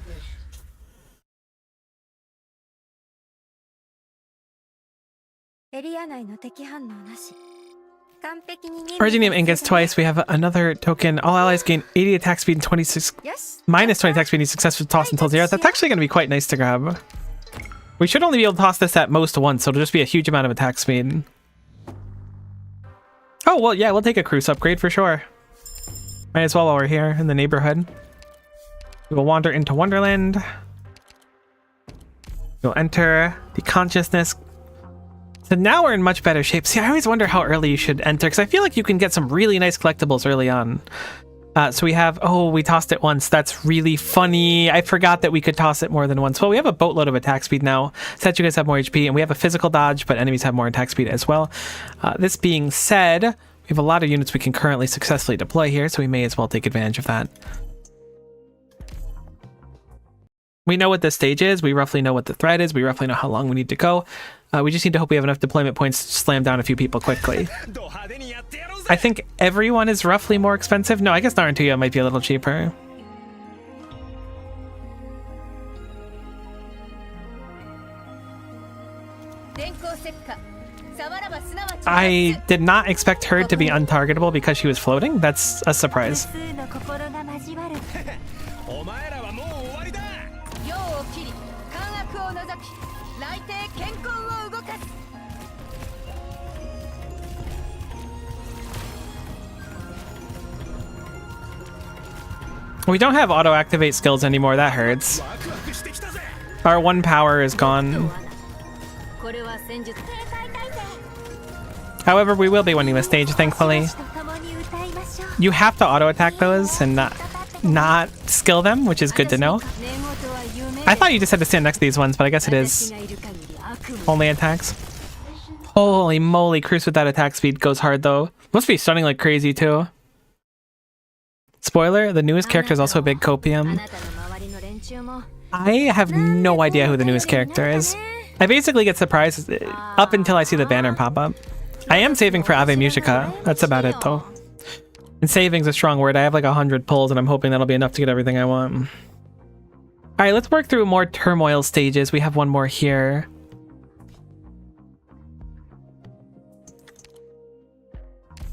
Originium ingots twice. We have another token. All allies gain 80 attack speed and 26 minus 20 attack speed and successful toss until 0. That's actually going to be quite nice to grab. We should only be able to toss this at most once, so it'll just be a huge amount of attack speed. Oh, well, yeah, we'll take a cruise upgrade for sure. Might as well while we're here in the neighborhood. We will wander into Wonderland. We'll enter the consciousness. So now we're in much better shape. See, I always wonder how early you should enter, because I feel like you can get some really nice collectibles early on. So we have, oh, we tossed it once. That's really funny. I forgot that we could toss it more than once. Well, we have a boatload of attack speed now. So that you guys have more HP, and we have a physical dodge, but enemies have more attack speed as well. This being said, we have a lot of units we can currently successfully deploy here, so we may as well take advantage of that. We know what this stage is. We roughly know what the threat is. We roughly know how long we need to go. We just need to hope we have enough deployment points to slam down a few people quickly. I think everyone is roughly more expensive. No, I guess Narantuya might be a little cheaper. I did not expect her to be untargetable because she was floating. That's a surprise. We don't have auto-activate skills anymore. That hurts. Our 1 power is gone. However, we will be winning the stage, thankfully. You have to auto-attack those and not skill them, which is good to know. I thought you just had to stand next to these ones, but I guess it is only attacks. Holy moly, Cruise with that attack speed goes hard, though. Must be stunning like crazy, too. Spoiler, the newest character is also a big copium. I have no idea who the newest character is. I basically get surprised up until I see the banner pop up. I am saving for Ave Musica. That's about it though. And saving's a strong word. I have like 100 pulls and I'm hoping that'll be enough to get everything I want. Alright, let's work through more turmoil stages. We have one more here.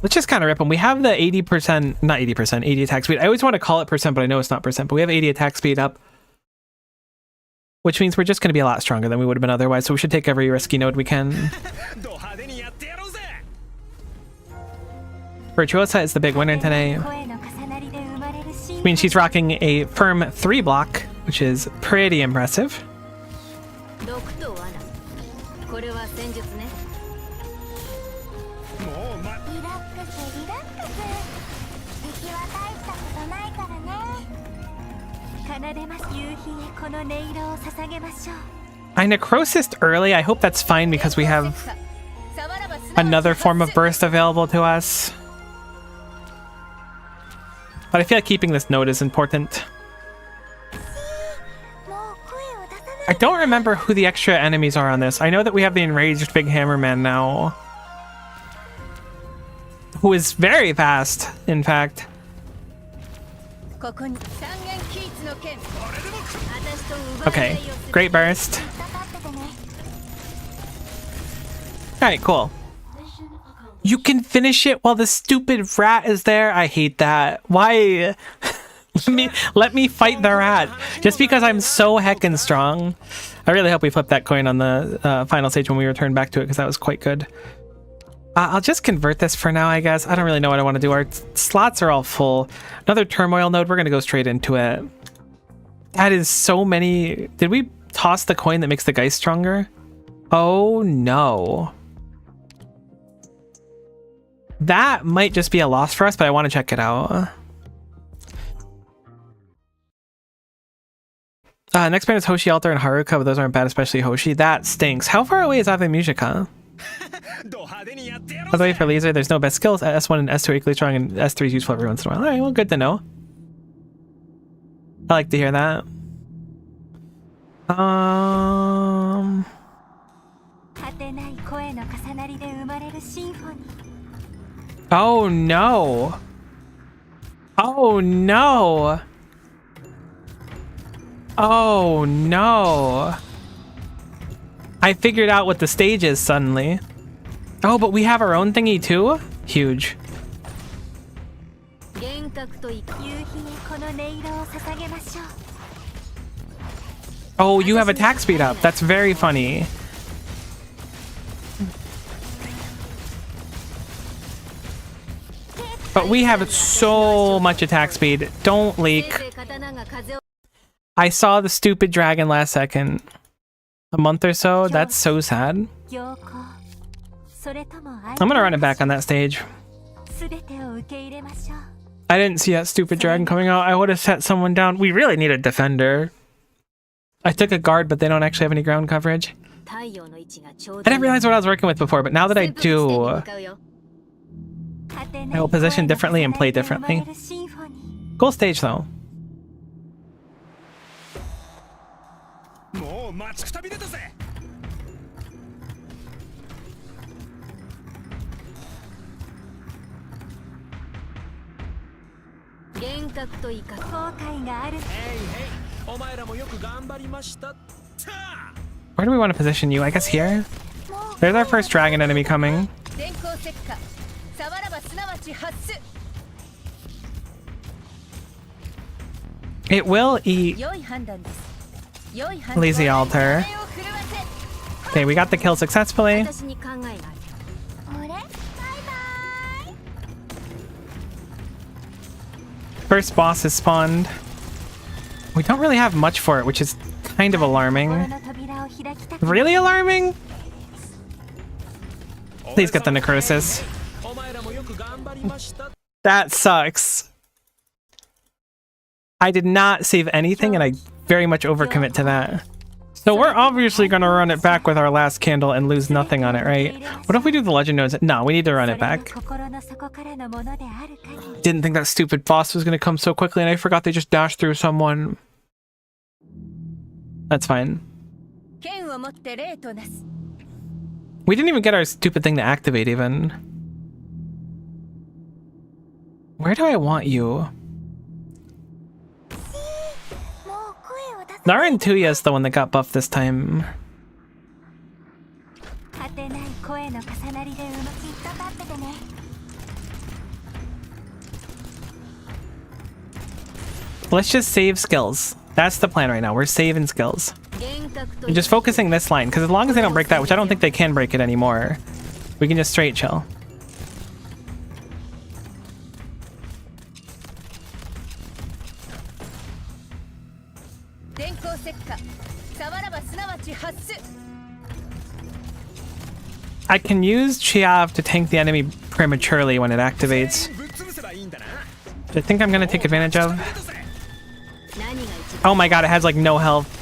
Let's just kind of rip them. We have the 80%, not 80%, 80 attack speed. I always want to call it percent, but I know it's not percent. But we have 80 attack speed up, which means we're just going to be a lot stronger than we would have been otherwise. So we should take every risky node we can. Virtuosa is the big winner today. I mean, she's rocking a firm 3 block, which is pretty impressive. I necrosis early. I hope that's fine because we have another form of burst available to us. But I feel like keeping this node is important. I don't remember who the extra enemies are on this. I know that we have the enraged big hammer man now, who is very fast, in fact. Okay, great burst. Alright, cool. You can finish it while the stupid rat is there? I hate that. Why? let me fight the rat. Just because I'm so heckin' strong. I really hope we flip that coin on the final stage when we return back to it, because that was quite good. I'll just convert this for now, I guess. I don't really know what I want to do. Our slots are all full. Another turmoil node. We're going to go straight into it. That is so many. Did we toss the coin that makes the Geist stronger? Oh, no. That might just be a loss for us, but I want to check it out. Next band is Hoshi Altar and Haruka, but those aren't bad, especially Hoshi. That stinks. How far away is Ave Musica? By the way, for laser, there's no best skills. S1 and S2 are equally strong, and S3 is useful every once in a while. Alright, well, good to know. I like to hear that. Oh no! Oh no! Oh no! I figured out what the stage is suddenly. Oh, but we have our own thingy too? Huge. Oh, you have attack speed up. That's very funny. But we have so much attack speed. Don't leak. I saw the stupid dragon last second. A month or so? That's so sad. I'm gonna run it back on that stage. I didn't see that stupid dragon coming out. I would have set someone down. We really need a defender. I took a guard, but they don't actually have any ground coverage. I didn't realize what I was working with before, but now that I do, I will position differently and play differently. Cool stage though. Where do we want to position you? I guess here? There's our first dragon enemy coming. It will eat Lazy Altar. Okay, we got the kill successfully. First boss is spawned. We don't really have much for it, which is kind of alarming. Really alarming? Please get the necrosis. That sucks. I did not save anything, and I very much overcommit to that. So we're obviously going to run it back with our last candle and lose nothing on it, right? What if we do the legend nodes? No, we need to run it back. Didn't think that stupid boss was going to come so quickly, and I forgot they just dashed through someone. That's fine. We didn't even get our stupid thing to activate even. Where do I want you? Narantuya is the one that got buffed this time. Let's just save skills. That's the plan right now. We're saving skills. And just focusing this line, because as long as they don't break that, which I don't think they can break it anymore, we can just straight chill. I can use Chiav to tank the enemy prematurely when it activates, which I think I'm going to take advantage of. Oh my god, it has like no health.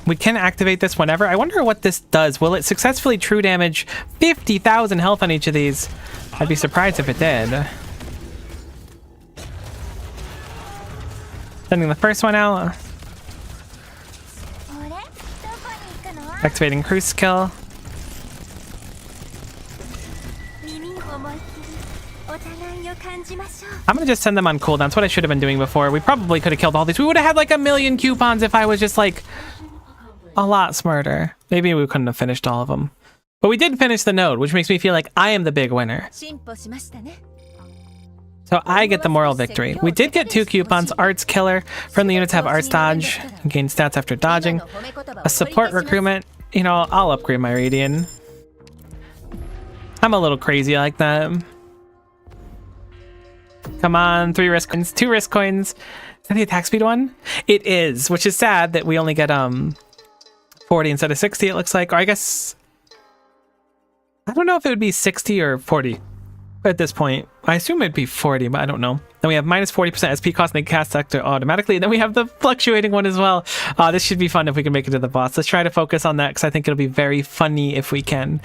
We can activate this whenever. I wonder what this does. Will it successfully true damage 50,000 health on each of these? I'd be surprised if it did. Sending the first one out. Activating cruise skill. I'm gonna just send them on cooldown. That's what I should have been doing before. We probably could have killed all these. We would have had like 1,000,000 coupons if I was just like a lot smarter. Maybe we couldn't have finished all of them. But we did finish the node, which makes me feel like I am the big winner. So I get the moral victory. We did get 2 coupons. Arts Killer. Friendly units have Arts Dodge. Gain stats after dodging. A support recruitment. You know, I'll upgrade my Radiant. I'm a little crazy like that. Come on, 3 risk coins, 2 risk coins. Is that the attack speed one? It is, which is sad that we only get 40 instead of 60, it looks like. Or I guess... I don't know if it would be 60 or 40 at this point. I assume it'd be 40, but I don't know. Then we have minus 40% SP cost, and they cast sector automatically. And then we have the fluctuating one as well. This should be fun if we can make it to the boss. Let's try to focus on that, because I think it'll be very funny if we can.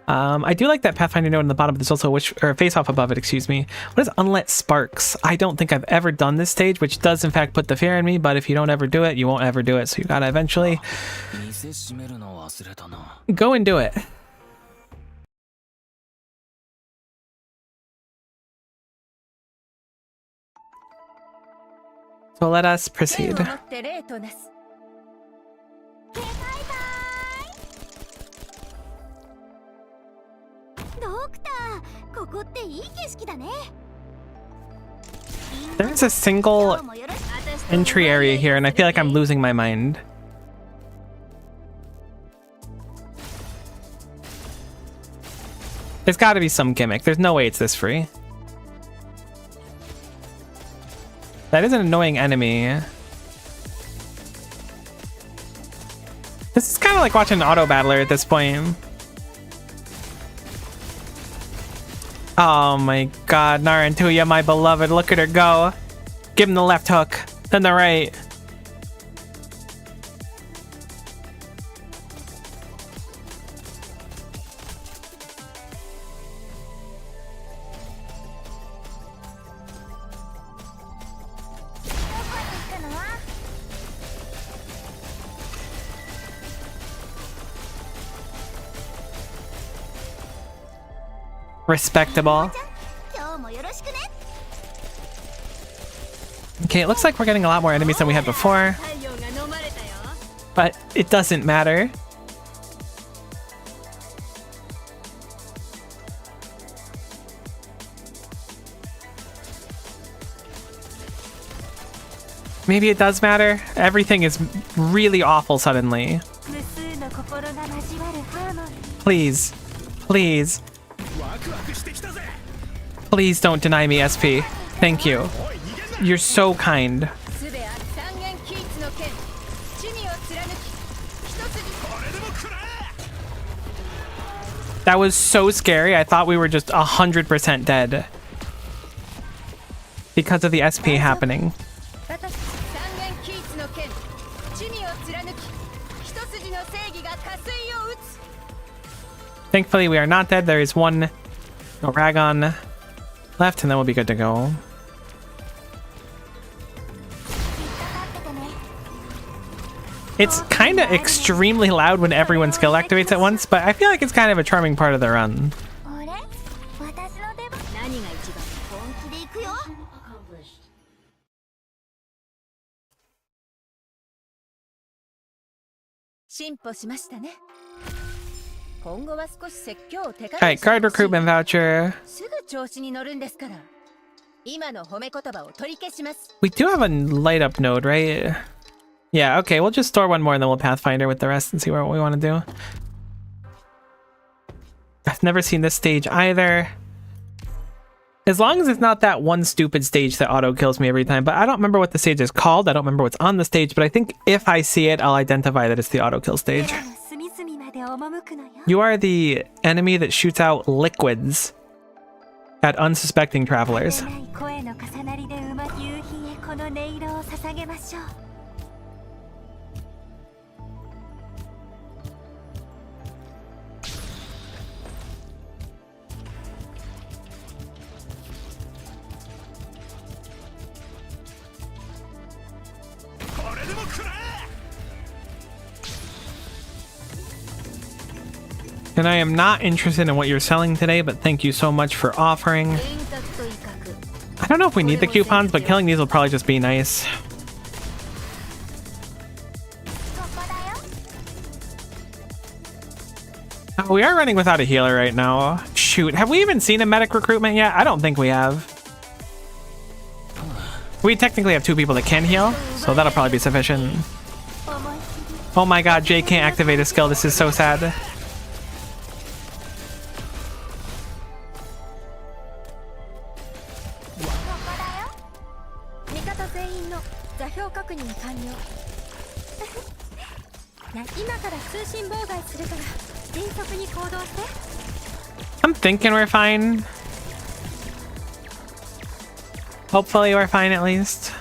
I do like that Pathfinder note in the bottom, but there's also a face-off above it, excuse me. What is Unlit Sparks? I don't think I've ever done this stage, which does in fact put the fear in me, but if you don't ever do it, you won't ever do it, so you gotta eventually go and do it. So let us proceed. There's a single entry area here, and I feel like I'm losing my mind. There's got to be some gimmick. There's no way it's this free. That is an annoying enemy. This is kind of like watching an auto battler at this point. Oh my god, Narantuya, my beloved, look at her go. Give him the left hook, then the right. Respectable. Okay, it looks like we're getting a lot more enemies than we had before, but it doesn't matter. Maybe it does matter. Everything is really awful suddenly. Please, please. Please don't deny me SP. Thank you. You're so kind. That was so scary. I thought we were just 100% dead because of the SP happening. Thankfully, we are not dead. There is one Ragon left, and then we'll be good to go. It's kind of extremely loud when everyone's skill activates at once, but I feel like it's kind of a charming part of the run. Alright, card recruitment voucher. We do have a light up node, right? Yeah, okay, we'll just store one more and then we'll Pathfinder with the rest and see what we want to do. I've never seen this stage either. As long as it's not that one stupid stage that auto kills me every time, but I don't remember what the stage is called. I don't remember what's on the stage, but I think if I see it, I'll identify that it's the auto kill stage. You are the enemy that shoots out liquids at unsuspecting travelers. And I am not interested in what you're selling today, but thank you so much for offering. I don't know if we need the coupons, but killing these will probably just be nice. Oh, we are running without a healer right now. Shoot, have we even seen a medic recruitment yet? I don't think we have. We technically have 2 people that can heal, so that'll probably be sufficient. Oh my god, Jay can't activate his skill. This is so sad. I'm thinking we're fine. Hopefully we're fine at least.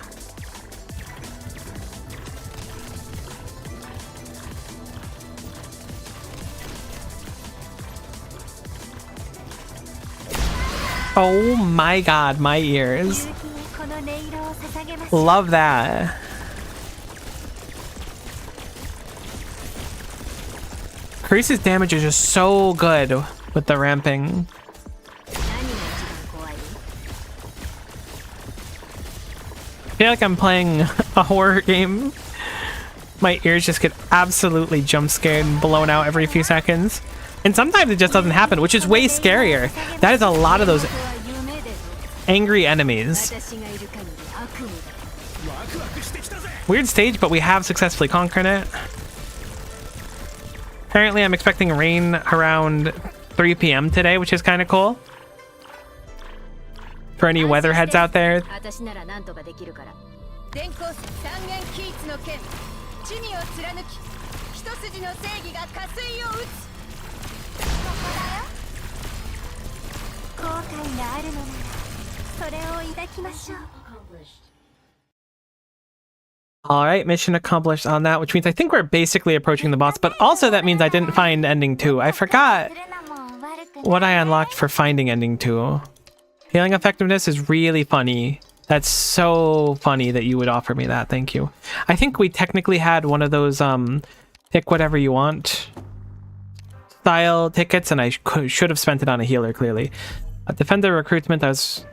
Oh my god, my ears. Love that. Carice's damage is just so good with the ramping. I feel like I'm playing a horror game. My ears just get absolutely jump scared and blown out every few seconds. And sometimes it just doesn't happen, which is way scarier. That is a lot of those angry enemies. Weird stage, but we have successfully conquered it. Apparently I'm expecting rain around 3 p.m. today, which is kind of cool. For any weatherheads out there. Alright, mission accomplished on that, which means I think we're basically approaching the boss, but also that means I didn't find ending 2. I forgot what I unlocked for finding ending 2. Healing effectiveness is really funny. That's so funny that you would offer me that. Thank you. I think we technically had one of those pick whatever you want style tickets, and I should have spent it on a healer, clearly. Defender recruitment, I was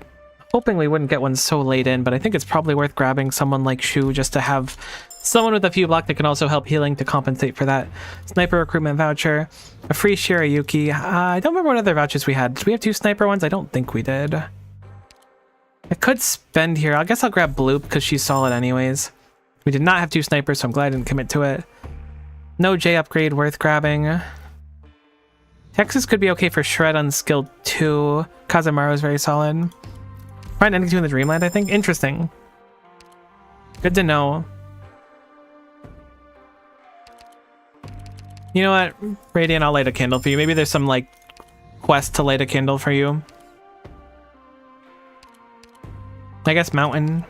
hoping we wouldn't get one so late in, but I think it's probably worth grabbing someone like Shu just to have someone with a few block that can also help healing to compensate for that. Sniper recruitment voucher, a free Shirayuki. I don't remember what other vouchers we had. Did we have 2 sniper ones? I don't think we did. I could spend here. I guess I'll grab Bloop because she's solid anyways. We did not have 2 snipers, so I'm glad I didn't commit to it. No J upgrade worth grabbing. Texas could be okay for Shred on skill 2. Kazamaru is very solid. Find ending 2 in the Dreamland, I think. Interesting. Good to know. You know what? Radiant, I'll light a candle for you. Maybe there's some, like, quest to light a candle for you. I guess Mountain.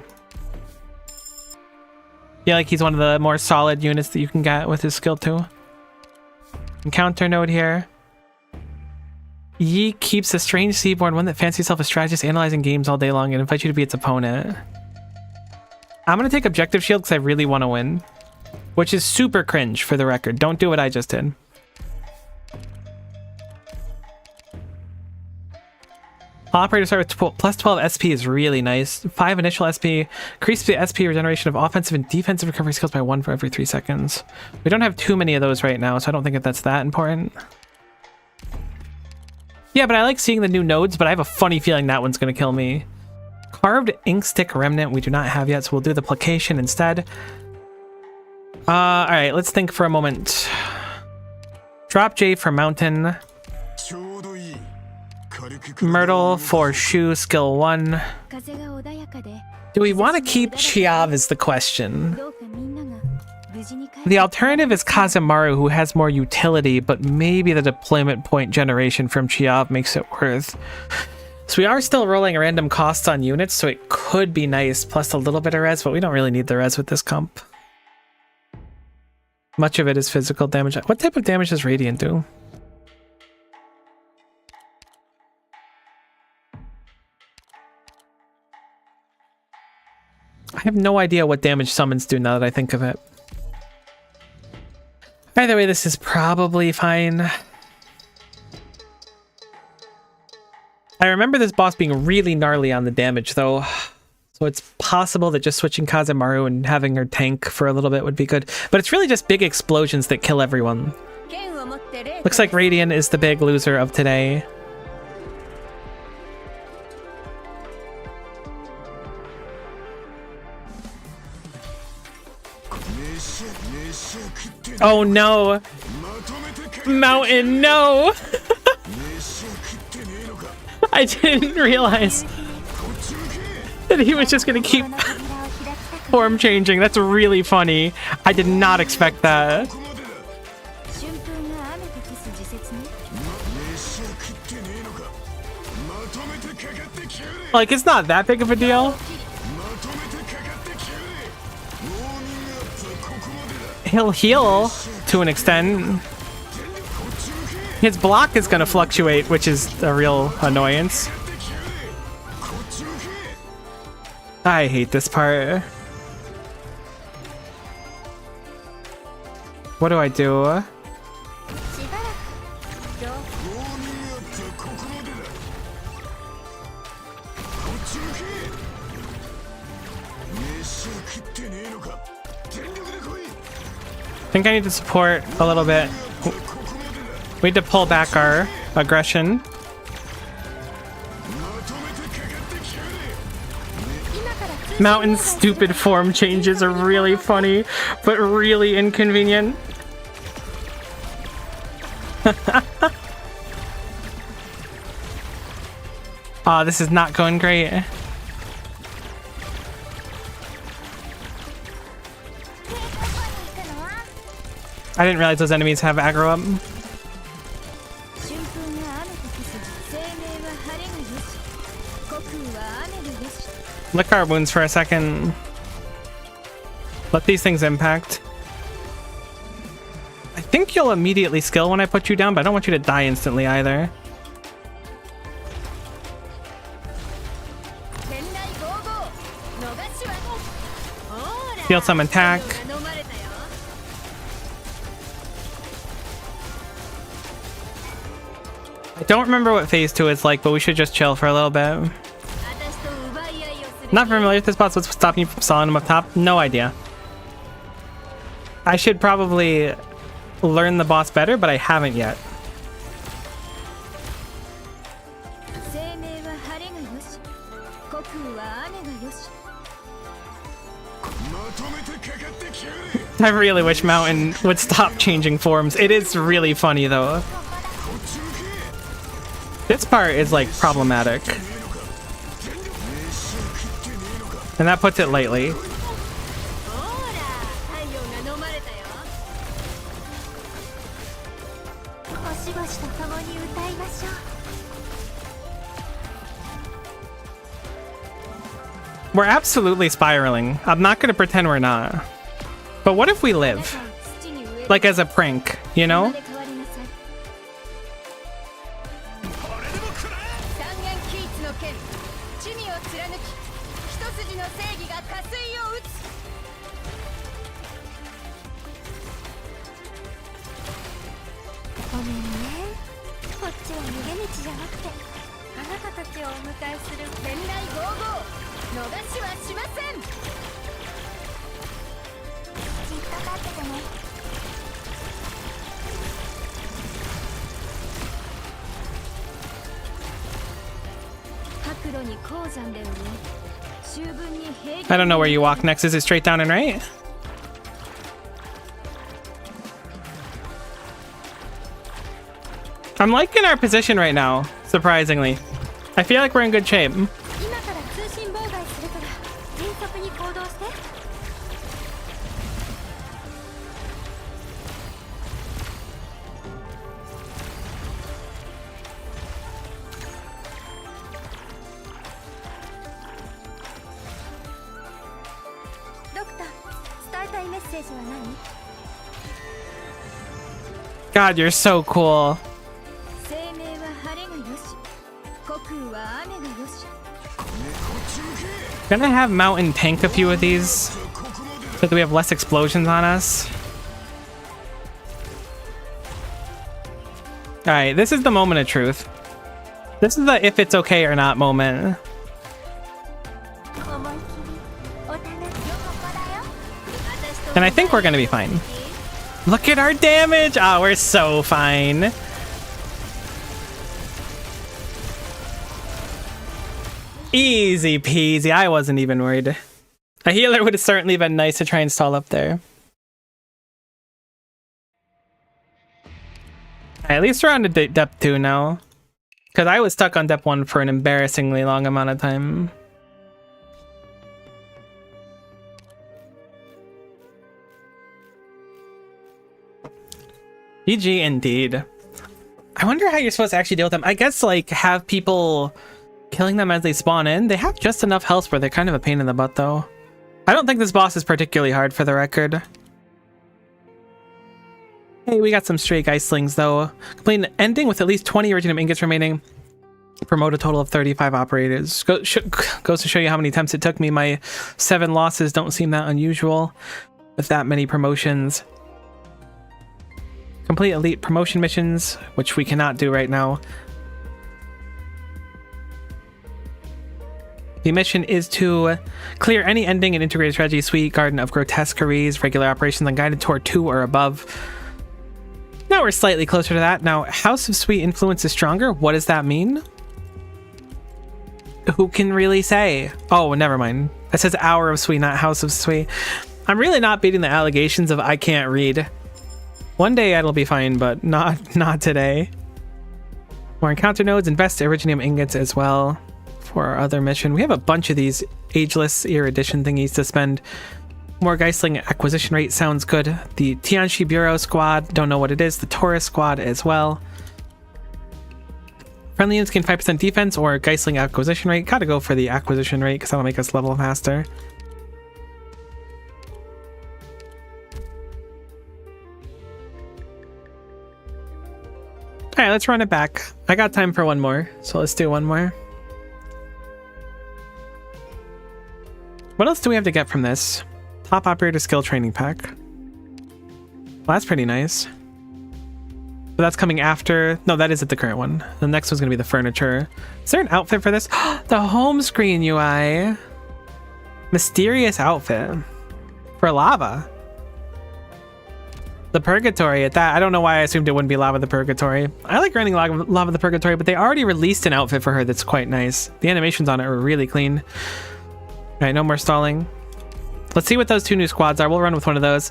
Yeah, like he's one of the more solid units that you can get with his skill 2. Encounter node here. Yi keeps a strange seaborn, one that fancies himself a strategist analyzing games all day long and invites you to be its opponent. I'm gonna take objective shield because I really want to win. which is super cringe for the record. Don't do what I just did. Operator start with plus 12 SP is really nice. 5 initial SP. Increase the SP regeneration of offensive and defensive recovery skills by 1 for every 3 seconds. We don't have too many of those right now, so I don't think that's that important. Yeah, but I like seeing the new nodes, but I have a funny feeling that one's going to kill me. Carved Inkstick Remnant we do not have yet, so we'll do the Placation instead. Alright, let's think for a moment. Drop J for Mountain. Myrtle for Shoe, skill 1. Do we want to keep Chiav is the question. The alternative is Kazemaru, who has more utility, but maybe the deployment point generation from Chiav makes it worth. So we are still rolling random costs on units, so it could be nice, plus a little bit of res, but we don't really need the res with this comp. Much of it is physical damage. What type of damage does Radiant do? I have no idea what damage summons do now that I think of it. Either way, this is probably fine. I remember this boss being really gnarly on the damage, though. So it's possible that just switching Kazemaru and having her tank for a little bit would be good. But it's really just big explosions that kill everyone. Looks like Radiant is the big loser of today. Oh no! Mountain, no! I didn't realize that he was just gonna keep form changing. That's really funny. I did not expect that. Like, it's not that big of a deal. He'll heal to an extent. His block is going to fluctuate, which is a real annoyance. I hate this part. What do I do? I think I need to support a little bit. We need to pull back our aggression. Mountain's stupid form changes are really funny, but really inconvenient. Aw, this is not going great. I didn't realize those enemies have aggro up. Lick our wounds for a second. Let these things impact. I think you'll immediately skill when I put you down, but I don't want you to die instantly either. Feel some attack. I don't remember what phase 2 is like, but we should just chill for a little bit. Not familiar with this boss. What's stopping you from sawing him up top? No idea. I should probably learn the boss better, but I haven't yet. I really wish Mountain would stop changing forms. It is really funny though. This part is like problematic. And that puts it lightly. We're absolutely spiraling. I'm not going to pretend we're not. But what if we live? Like as a prank, you know? ごめんね。こっちは逃げ道じゃなくて、あなたたちをお迎えする天来55、逃しはしません。じっと立っててね。白路に鉱山で売り、十分に平気。 I don't know where you walk next. Is it straight down and right? I'm liking our position right now, surprisingly. I feel like we're in good shape. 今から通信妨害するから迅速に行動して。ドクター、伝えたいメッセージは何？ God, you're so cool. 生命は晴れがよし、虚空は雨がよし。 Gonna have Mountain tank a few of these so that we have less explosions on us. Alright, this is the moment of truth. This is the if it's okay or not moment. And I think we're gonna be fine. Look at our damage! Oh, we're so fine. Easy peasy. I wasn't even worried. A healer would have certainly been nice to try and stall up there. At least we're on to depth 2 now. Because I was stuck on depth 1 for an embarrassingly long amount of time. GG indeed. I wonder how you're supposed to actually deal with them. I guess, like, have people killing them as they spawn in. They have just enough health where they're kind of a pain in the butt, though. I don't think this boss is particularly hard, for the record. Hey, we got some stray Geislings, though. Complete an ending with at least 20 Iridium ingots remaining. Promote a total of 35 operators. Goes to show you how many attempts it took me. My 7 losses don't seem that unusual with that many promotions. Complete elite promotion missions, which we cannot do right now. The mission is to clear any ending in Integrated Strategy Suite, Garden of Grotesqueries, regular operations on Guided Tour 2 or above. Now we're slightly closer to that. Now, House of Sweet influence is stronger. What does that mean? Who can really say? Oh, never mind. That says Hour of Sweet, not House of Sweet. I'm really not beating the allegations of I can't read. One day it'll be fine, but not today. More encounter nodes, invest Iridium ingots as well for our other mission. We have a bunch of these ageless erudition thingies to spend. More Geistling acquisition rate sounds good. The Tianchi Bureau squad, don't know what it is. The Taurus squad as well. Friendly units gain 5% defense or Geistling acquisition rate. Gotta go for the acquisition rate because that'll make us level faster. Alright, let's run it back. I got time for one more, so let's do one more. What else do we have to get from this? Top Operator Skill Training Pack. Well, that's pretty nice. But that's coming after... No, that isn't the current one. The next one's going to be the furniture. Is there an outfit for this? The home screen UI! Mysterious outfit. For lava. The Purgatory at that. I don't know why I assumed it wouldn't be Lava the Purgatory. I like running Lava the Purgatory, but they already released an outfit for her that's quite nice. The animations on it are really clean. Alright, no more stalling. Let's see what those 2 new squads are. We'll run with one of those.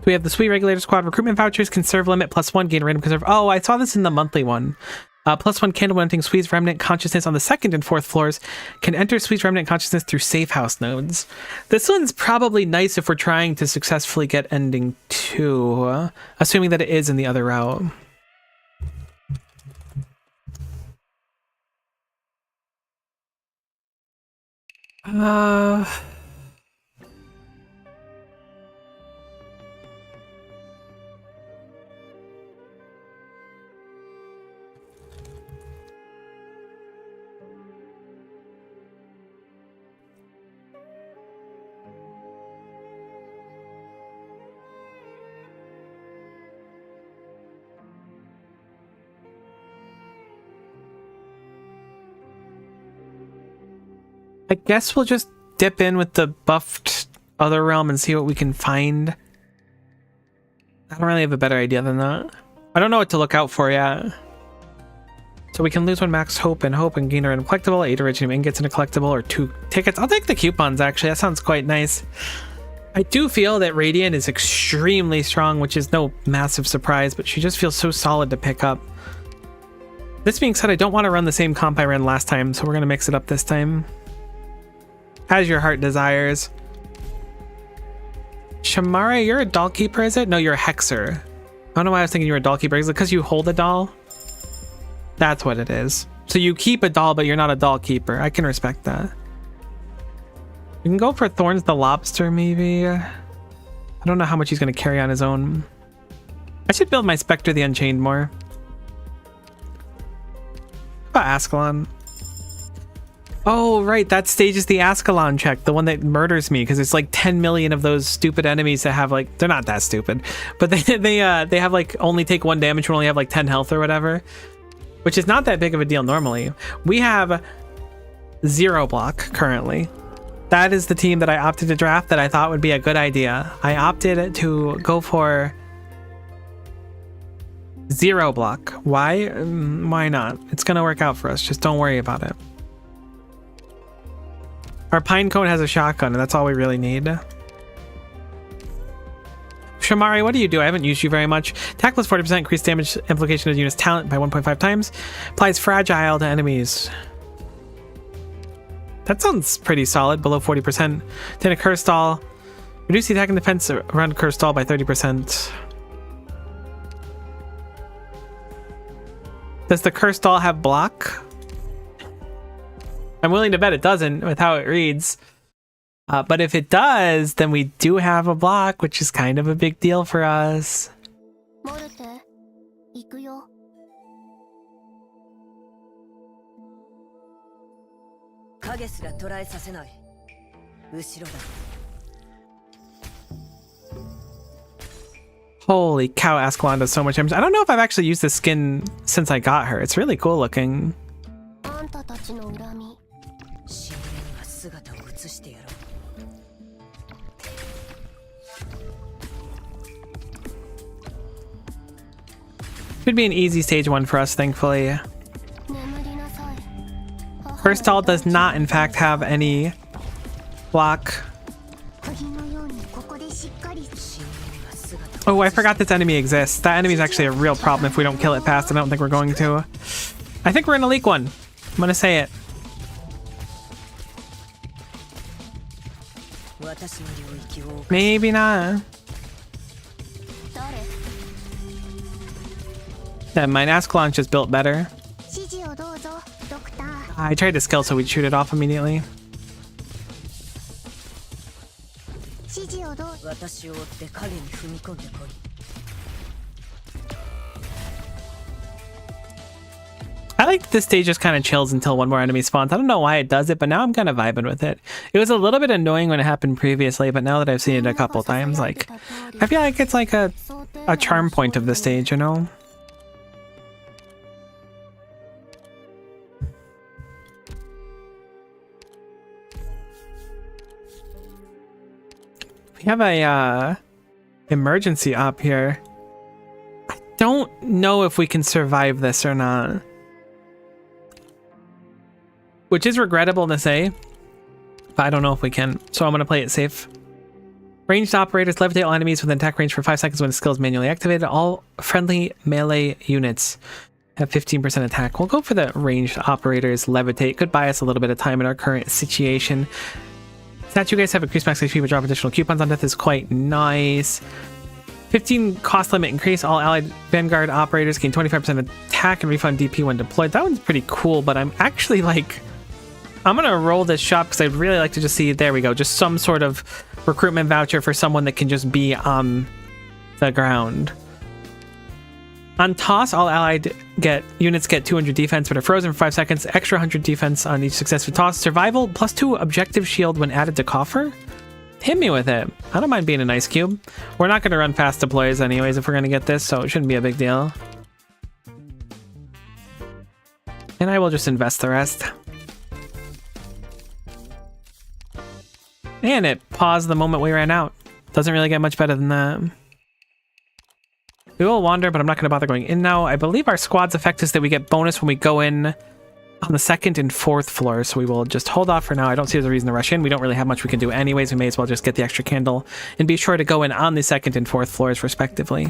We have the Sweet Regulator Squad recruitment vouchers, conserve limit, +1, gain random conserve. Oh, I saw this in the monthly one. +1 candle hunting Sweet's Remnant Consciousness on the 2nd and 4th floors. Can enter Sweet's Remnant Consciousness through safe house nodes. This one's probably nice if we're trying to successfully get ending 2, assuming that it is in the other route. I guess we'll just dip in with the buffed other realm and see what we can find. I don't really have a better idea than that. I don't know what to look out for yet. So we can lose 1 max hope and gain a random collectible, 8 iridium ingots in a collectible, or 2 tickets. I'll take the coupons, actually. That sounds quite nice. I do feel that Radiant is extremely strong, which is no massive surprise, but she just feels so solid to pick up. This being said, I don't want to run the same comp I ran last time, so we're going to mix it up this time. As your heart desires. Shamara, you're a doll keeper, is it? No, you're a hexer. I don't know why I was thinking you were a doll keeper. Is it because you hold a doll? That's what it is. So you keep a doll, but you're not a doll keeper. I can respect that. We can go for Thorns the Lobster, maybe. I don't know how much he's going to carry on his own. I should build my Spectre the Unchained more. How about Ascalon? Oh, right. That stage is the Ascalon check, the one that murders me, because it's like 10 million of those stupid enemies that have like, they're not that stupid, but they have like only take 1 damage and only have like 10 health or whatever, which is not that big of a deal normally. We have 0 block currently. That is the team that I opted to draft that I thought would be a good idea. I opted to go for 0 block. Why? Why not? It's gonna work out for us. Just don't worry about it. Our Pinecone has a shotgun, and that's all we really need. Shamari, what do you do? I haven't used you very much. Attack plus 40%, increased damage implication of the unit's talent by 1.5 times. Applies fragile to enemies. That sounds pretty solid, below 40%. Then a curse stall. Reduce the attack and defense around curse stall by 30%. Does the curse stall have block? I'm willing to bet it doesn't with how it reads. But if it does, then we do have a block, which is kind of a big deal for us. Holy cow, Ascalon does so much damage. I don't know if I've actually used this skin since I got her. It's really cool looking. Should be an easy stage 1 for us, thankfully. Curse stall does not, in fact, have any block. Oh, I forgot this enemy exists. That enemy is actually a real problem if we don't kill it fast. I don't think we're going to. I think we're gonna leak one. I'm gonna say it. Maybe not. That mine Ascalon's just built better. I tried to skill so we'd shoot it off immediately. I like this stage just kind of chills until one more enemy spawns. I don't know why it does it, but now I'm kind of vibing with it. It was a little bit annoying when it happened previously, but now that I've seen it a couple times, like, I feel like it's like a charm point of the stage, you know? We have a emergency up here. I don't know if we can survive this or not. Which is regrettable to say, but I don't know if we can, so I'm going to play it safe. Ranged operators levitate all enemies within attack range for 5 seconds when the skill is manually activated. All friendly melee units have 15% attack. We'll go for the ranged operators levitate. Could buy us a little bit of time in our current situation. Statue guys have increased max HP but drop additional coupons on death is quite nice. 15 cost limit increase. All allied vanguard operators gain 25% attack and refund DP when deployed. That one's pretty cool, but I'm actually like, I'm gonna roll this shop because I'd really like to just see, there we go, just some sort of recruitment voucher for someone that can just be on the ground. On toss, all allied units get 200 defense but are frozen for 5 seconds. Extra 100 defense on each successful toss. Survival plus 2 objective shield when added to coffer. Hit me with it. I don't mind being an ice cube. We're not going to run fast deploys anyways if we're going to get this, so it shouldn't be a big deal. And I will just invest the rest. And it paused the moment we ran out. Doesn't really get much better than that. We will wander, but I'm not going to bother going in now. I believe our squad's effect is that we get bonus when we go in on the 2nd and 4th floor, so we will just hold off for now. I don't see there's a reason to rush in. We don't really have much we can do anyways. We may as well just get the extra candle and be sure to go in on the 2nd and 4th floors respectively.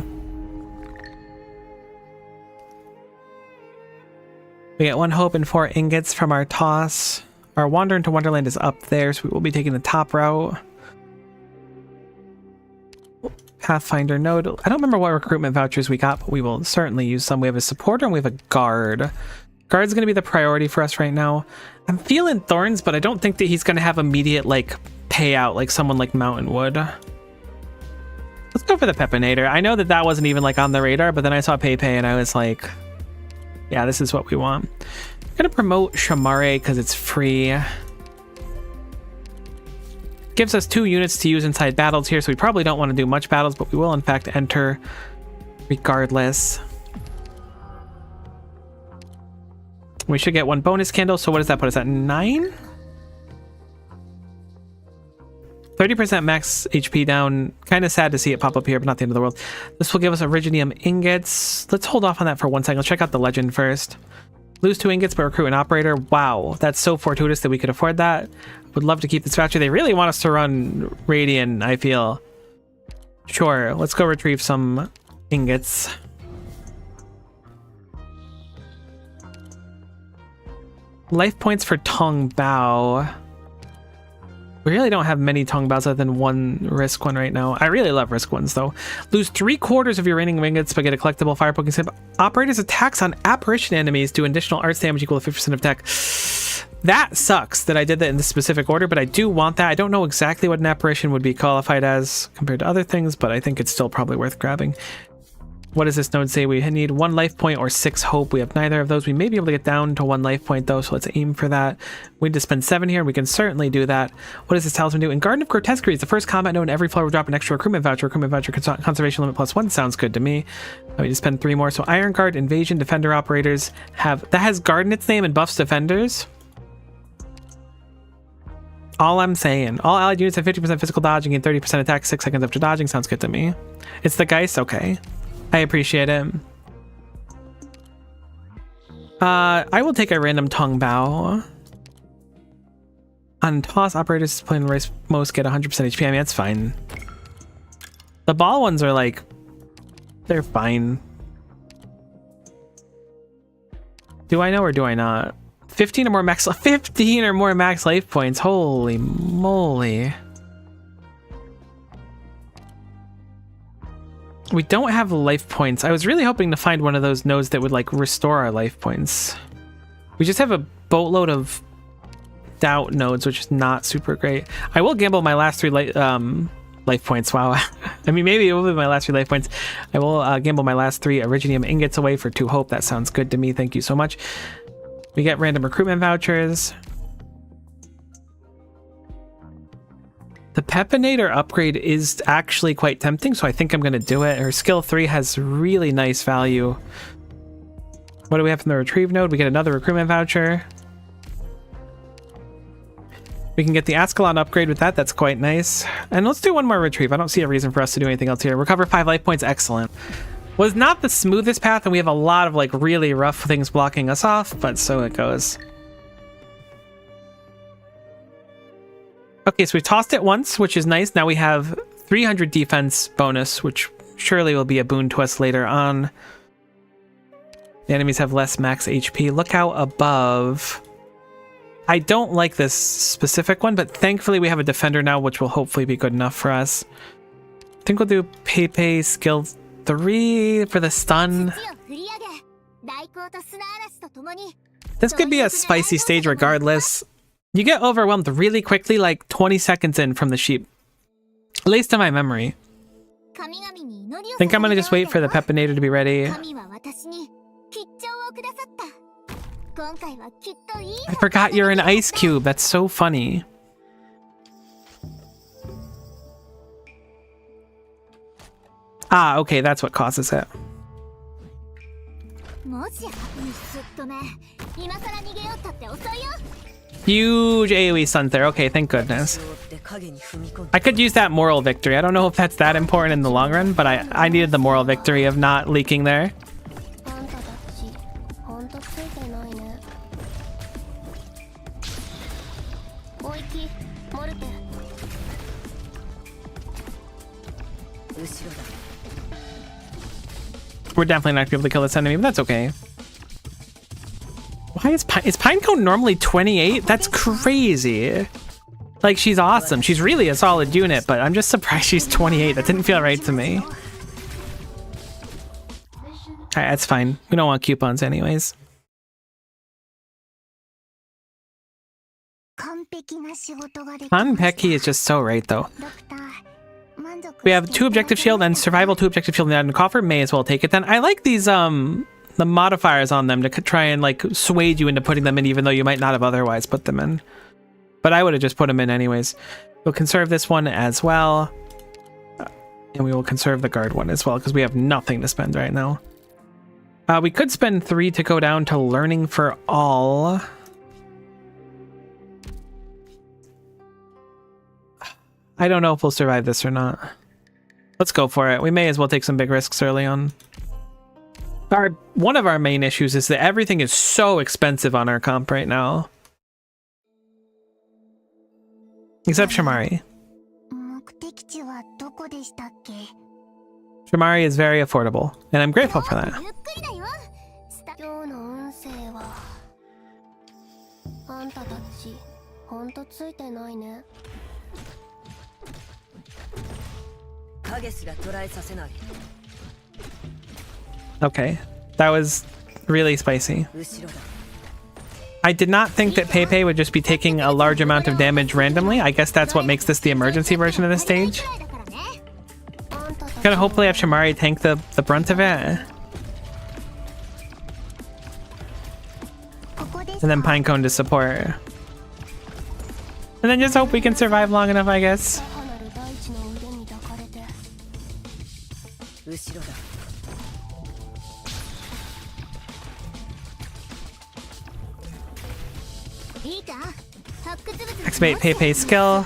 We get 1 hope and 4 ingots from our toss. Our wander into Wonderland is up there, so we will be taking the top route. Pathfinder node. I don't remember what recruitment vouchers we got, but we will certainly use some. We have a supporter and we have a guard. Guard's going to be the priority for us right now. I'm feeling Thorns, but I don't think that he's going to have immediate, like, payout like someone like Mountain would. Let's go for the Pepinator. I know that that wasn't even, like, on the radar, but then I saw Pepe and I was like, yeah, this is what we want. I'm going to promote Shamare because it's free. Gives us 2 units to use inside battles here, so we probably don't want to do much battles, but we will, in fact, enter regardless. We should get 1 bonus candle, so what does that put us at? 9? 30% max HP down. Kind of sad to see it pop up here, but not the end of the world. This will give us Iridium ingots. Let's hold off on that for 1 second. Let's check out the legend first. Lose 2 ingots, but recruit an operator. Wow, that's so fortuitous that we could afford that. Would love to keep this voucher. They really want us to run Radiant, I feel. Sure, let's go retrieve some ingots. Life points for Tong Bao. We really don't have many Tong Baos other than 1 risk one right now. I really love risk ones though. Lose 3/4 of your remaining ingots but get a collectible fire poking sip. Operators attacks on apparition enemies do additional arts damage equal to 50% of attack. That sucks that I did that in this specific order, but I do want that. I don't know exactly what an apparition would be qualified as compared to other things, but I think it's still probably worth grabbing. What does this node say? We need 1 life point or 6 hope. We have neither of those. We may be able to get down to 1 life point though, so let's aim for that. We need to spend 7 here, and we can certainly do that. What does this talisman do? In Garden of Grotesquerie, it's the first combat node, and every floor will drop an extra recruitment voucher. Recruitment voucher conservation limit +1 sounds good to me. I need to spend 3 more. So Iron Guard, Invasion, Defender operators have that has guard in its name and buffs defenders. All I'm saying. All allied units have 50% physical dodging and 30% attack 6 seconds after dodging. Sounds good to me. It's the Geist? Okay. I appreciate it. I will take a random Tong Bao. On toss, operators playing the race most get 100% HP. I mean, that's fine. The ball ones are like, they're fine. Do I know or do I not? 15 or more max life points. Holy moly. We don't have life points. I was really hoping to find one of those nodes that would like restore our life points. We just have a boatload of doubt nodes, which is not super great. I will gamble my last 3 life points. Wow. I mean, maybe it will be my last 3 life points. I will gamble my last 3 Iridium ingots away for 2 hope. That sounds good to me. Thank you so much. We get random recruitment vouchers. The Pepinator upgrade is actually quite tempting, so I think I'm going to do it. Her skill 3 has really nice value. What do we have from the retrieve node? We get another recruitment voucher. We can get the Ascalon upgrade with that. That's quite nice. And let's do 1 more retrieve. I don't see a reason for us to do anything else here. Recover 5 life points. Excellent. Was not the smoothest path, and we have a lot of like really rough things blocking us off, but so it goes. Okay, so we tossed it once, which is nice. Now we have 300 defense bonus, which surely will be a boon to us later on. The enemies have less max HP. Look out above. I don't like this specific one, but thankfully we have a defender now, which will hopefully be good enough for us. I think we'll do Pepe skill 3 for the stun. This could be a spicy stage regardless. You get overwhelmed really quickly, like 20 seconds in from the sheep. At least in my memory. I think I'm gonna just wait for the Pepinator to be ready. I forgot you're an ice cube. That's so funny. Ah, okay, that's what causes it. Huge AoE stun there. Okay, thank goodness. I could use that moral victory. I don't know if that's that important in the long run, but I needed the moral victory of not leaking there. We're definitely not gonna be able to kill this enemy, but that's okay. Why is Pinecone normally 28? That's crazy. Like, she's awesome. She's really a solid unit, but I'm just surprised she's 28. That didn't feel right to me. Alright, that's fine. We don't want coupons anyways. Hanpeki is just so right, though. We have 2 objective shield and survival 2 objective shield in the coffer. May as well take it then. I like these, the modifiers on them to try and, like, sway you into putting them in, even though you might not have otherwise put them in. But I would have just put them in anyways. We'll conserve this one as well. And we will conserve the guard one as well, because we have nothing to spend right now. We could spend 3 to go down to learning for all. I don't know if we'll survive this or not. Let's go for it. We may as well take some big risks early on. One of our main issues is that everything is so expensive on our comp right now. Except Shamari. Shamari is very affordable, and I'm grateful for that. Okay, that was really spicy. I did not think that Pepe would just be taking a large amount of damage randomly. I guess that's what makes this the emergency version of this stage. Gonna hopefully have Shamari tank the brunt of it. And then Pinecone to support. And then just hope we can survive long enough, I guess. Activate Pepe's skill.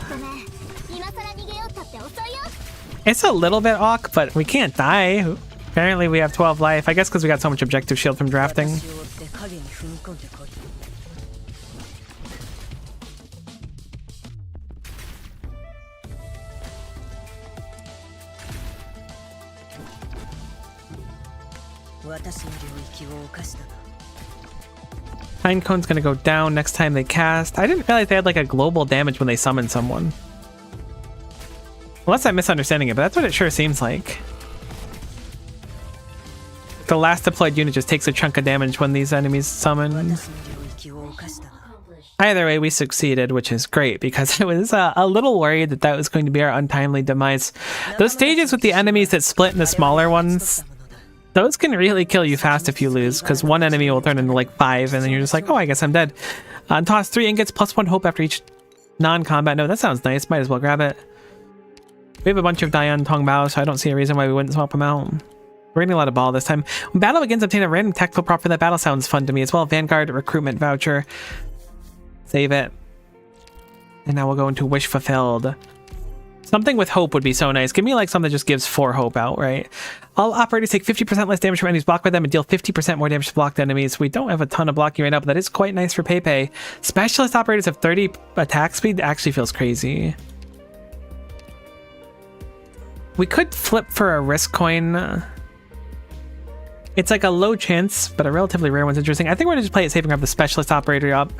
It's a little bit awk, but we can't die. Apparently we have 12 life. I guess because we got so much objective shield from drafting. Pinecone's gonna go down next time they cast. I didn't realize they had like a global damage when they summon someone. Unless I'm misunderstanding it, but that's what it sure seems like. The last deployed unit just takes a chunk of damage when these enemies summon. Either way, we succeeded, which is great, because I was a little worried that that was going to be our untimely demise. Those stages with the enemies that split into smaller ones, those can really kill you fast if you lose, because one enemy will turn into like 5, and then you're just like, oh, I guess I'm dead. Toss 3 ingots plus 1 hope after each non-combat. No, that sounds nice. Might as well grab it. We have a bunch of Dian Tong Bao, so I don't see a reason why we wouldn't swap them out. We're getting a lot of ball this time. When battle begins, obtain a random tactical prop for that battle. Sounds fun to me as well. Vanguard recruitment voucher. Save it. And now we'll go into Wish Fulfilled. Something with hope would be so nice. Give me like something that just gives 4 hope outright. All operators take 50% less damage from enemies blocked by them and deal 50% more damage to blocked enemies. We don't have a ton of blocking right now, but that is quite nice for Pepe. Specialist operators have 30 attack speed. Actually feels crazy. We could flip for a risk coin. It's like a low chance, but a relatively rare one's interesting. I think we're gonna just play it safe and grab the specialist operator up.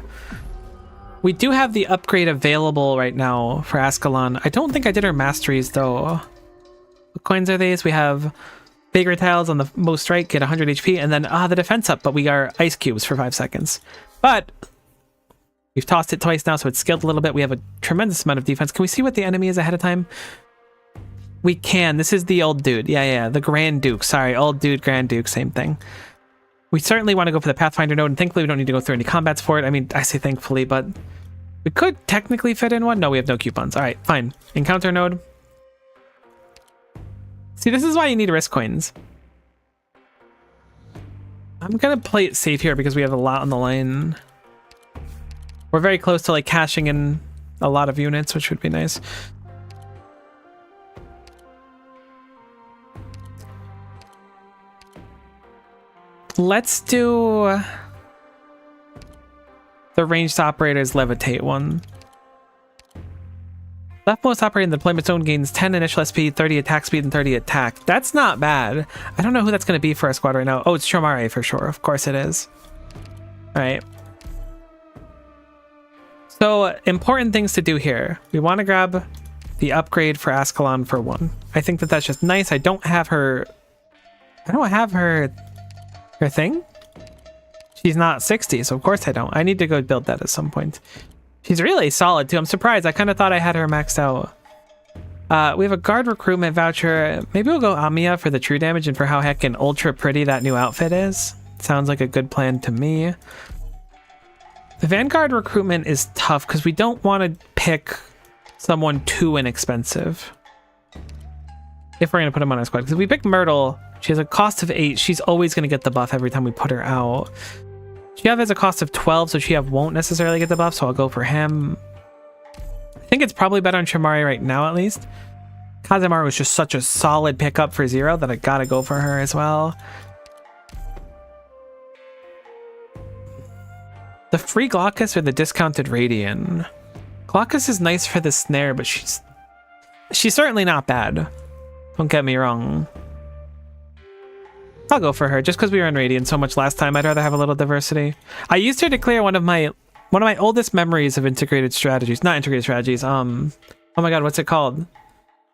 We do have the upgrade available right now for Ascalon. I don't think I did her masteries though. What coins are these? We have bigger tiles on the most right, get 100 HP, and then the defense up, but we are ice cubes for 5 seconds. But we've tossed it twice now, so it's skilled a little bit. We have a tremendous amount of defense. Can we see what the enemy is ahead of time? We can. This is the old dude. Yeah, the Grand Duke. Sorry, old dude, Grand Duke, same thing. We certainly want to go for the Pathfinder node, and thankfully we don't need to go through any combats for it. I mean, I say thankfully, but we could technically fit in one. No, we have no coupons. All right, fine. Encounter node. See, this is why you need risk coins. I'm going to play it safe here because we have a lot on the line. We're very close to like cashing in a lot of units, which would be nice. Let's do the ranged operators levitate one. Leftmost operator in the deployment zone gains 10 initial SP, 30 attack speed, and 30 attack. That's not bad. I don't know who that's going to be for our squad right now. Oh, it's Chomare for sure. Of course it is. All right. So, important things to do here. We want to grab the upgrade for Ascalon for 1. I think that that's just nice. I don't have her thing. She's not 60, so of course I don't. I need to go build that at some point. She's really solid too. I'm surprised. I kind of thought I had her maxed out. We have a guard recruitment voucher. Maybe we'll go Amiya for the true damage and for how heckin' ultra pretty that new outfit is. Sounds like a good plan to me. The Vanguard recruitment is tough because we don't want to pick someone too inexpensive. If we're going to put him on our squad. Because if we pick Myrtle, she has a cost of 8. She's always going to get the buff every time we put her out. Chiav has a cost of 12, so Chiav won't necessarily get the buff, so I'll go for him. I think it's probably better on Shamari right now, at least. Kazemaru was just such a solid pickup for 0 that I gotta go for her as well. The free Glaucus or the discounted Radiant? Glaucus is nice for the snare, but she's certainly not bad. Don't get me wrong. I'll go for her just because we were in Radiant so much last time. I'd rather have a little diversity. I used her to clear one of my oldest memories of integrated strategies. Not integrated strategies. Oh my god, what's it called?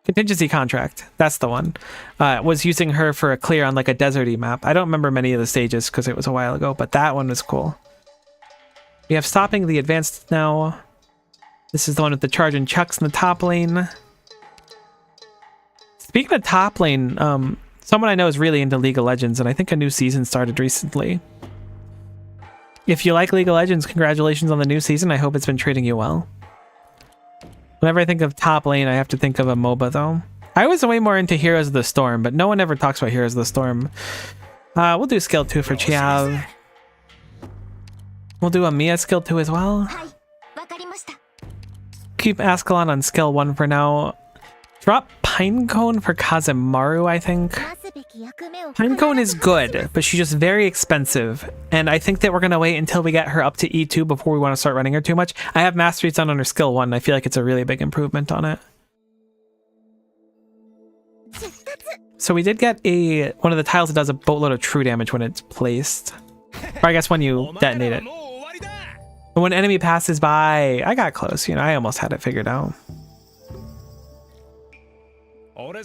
Contingency contract. That's the one. Was using her for a clear on like a deserty map. I don't remember many of the stages because it was a while ago, but that one was cool. We have stopping the advanced now. This is the one with the charge and chucks in the top lane. Speaking of top lane, someone I know is really into League of Legends, and I think a new season started recently. If you like League of Legends, congratulations on the new season. I hope it's been treating you well. Whenever I think of top lane, I have to think of a MOBA, though. I was way more into Heroes of the Storm, but no one ever talks about Heroes of the Storm. We'll do skill 2 for Chiav. We'll do a Mia skill 2 as well. Keep Ascalon on skill 1 for now. Drop Pinecone for Kazemaru, I think. Pinecone is good, but she's just very expensive. And I think that we're going to wait until we get her up to E2 before we want to start running her too much. I have Mastery done on her skill 1. I feel like it's a really big improvement on it. So we did get one of the tiles that does a boatload of true damage when it's placed. Or I guess when you detonate it. But when enemy passes by, I got close. You know, I almost had it figured out. Only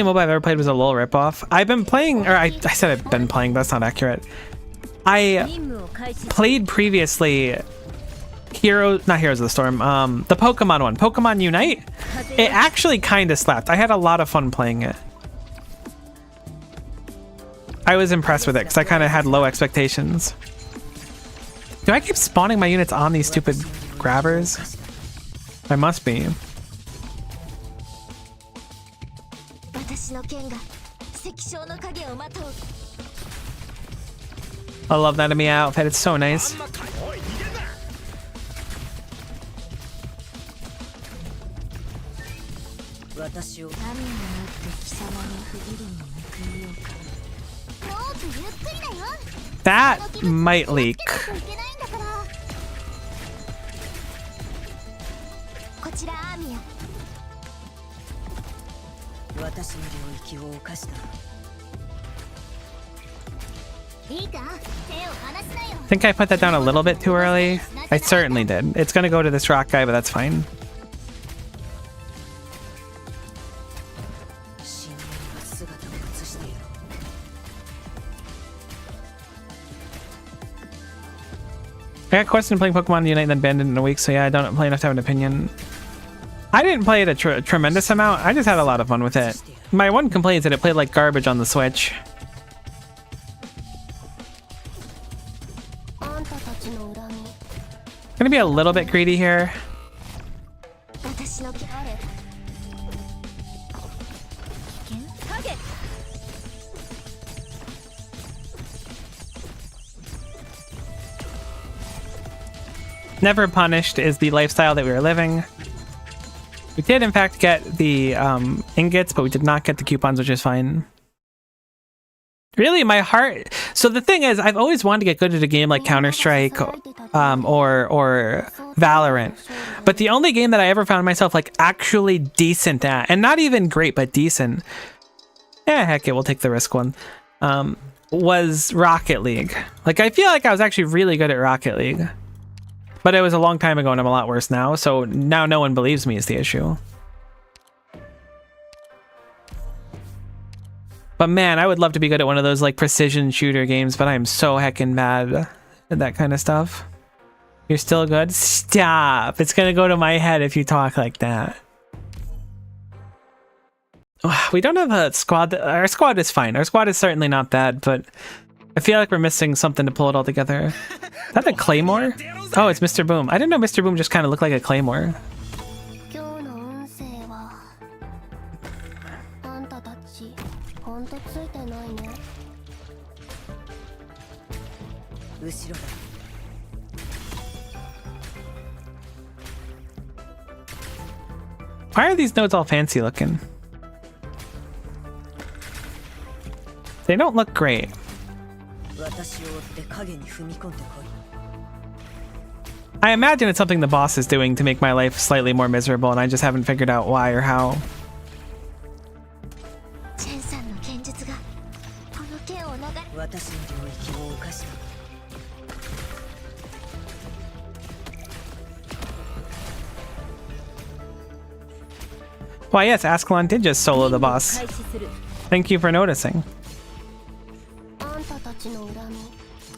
MOBA I've ever played was a LoL ripoff. I've been playing, or I said I've been playing, that's not accurate. I played previously not Heroes of the Storm, the Pokemon one, Pokemon Unite. It actually kind of slapped. I had a lot of fun playing it. I was impressed with it because I kind of had low expectations. Do I keep spawning my units on these stupid grabbers? I must be. I love that enemy outfit. It's so nice. That might leak. I think I put that down a little bit too early. I certainly did. It's gonna go to this rock guy, but that's fine. I got questioned playing Pokemon Unite and then banned it in a week, so yeah, I don't play enough to have an opinion. I didn't play it a tremendous amount. I just had a lot of fun with it. My one complaint is that it played like garbage on the Switch. Gonna be a little bit greedy here. げ Never punished is the lifestyle that we were living. We did in fact get the ingots, but we did not get the coupons, which is fine. Really, my heart... So the thing is, I've always wanted to get good at a game like Counter-Strike or Valorant. But the only game that I ever found myself like actually decent at, and not even great, but decent, yeah, heck it, we'll take the risk one, was Rocket League. Like, I feel like I was actually really good at Rocket League. But it was a long time ago and I'm a lot worse now, so now no one believes me is the issue. But man, I would love to be good at one of those like precision shooter games, but I am so heckin' bad at that kind of stuff. You're still good? Stop! It's gonna go to my head if you talk like that. We don't have a squad. Our squad is fine. Our squad is certainly not bad, but I feel like we're missing something to pull it all together. Is that a claymore? Oh, it's Mr. Boom. I didn't know Mr. Boom just kind of looked like a claymore. Why are these nodes all fancy looking? They don't look great. I imagine it's something the boss is doing to make my life slightly more miserable, and I just haven't figured out why or how. Why yes, Ascalon did just solo the boss. Thank you for noticing.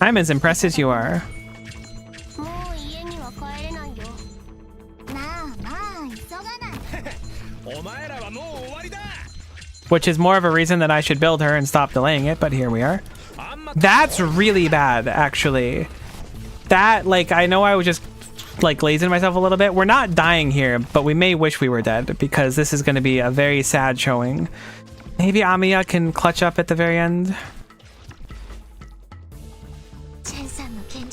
I'm as impressed as you are. Which is more of a reason that I should build her and stop delaying it, but here we are. That's really bad, actually. That, like, I know I was just, like, lazing myself a little bit. We're not dying here, but we may wish we were dead, because this is going to be a very sad showing. Maybe Amiya can clutch up at the very end.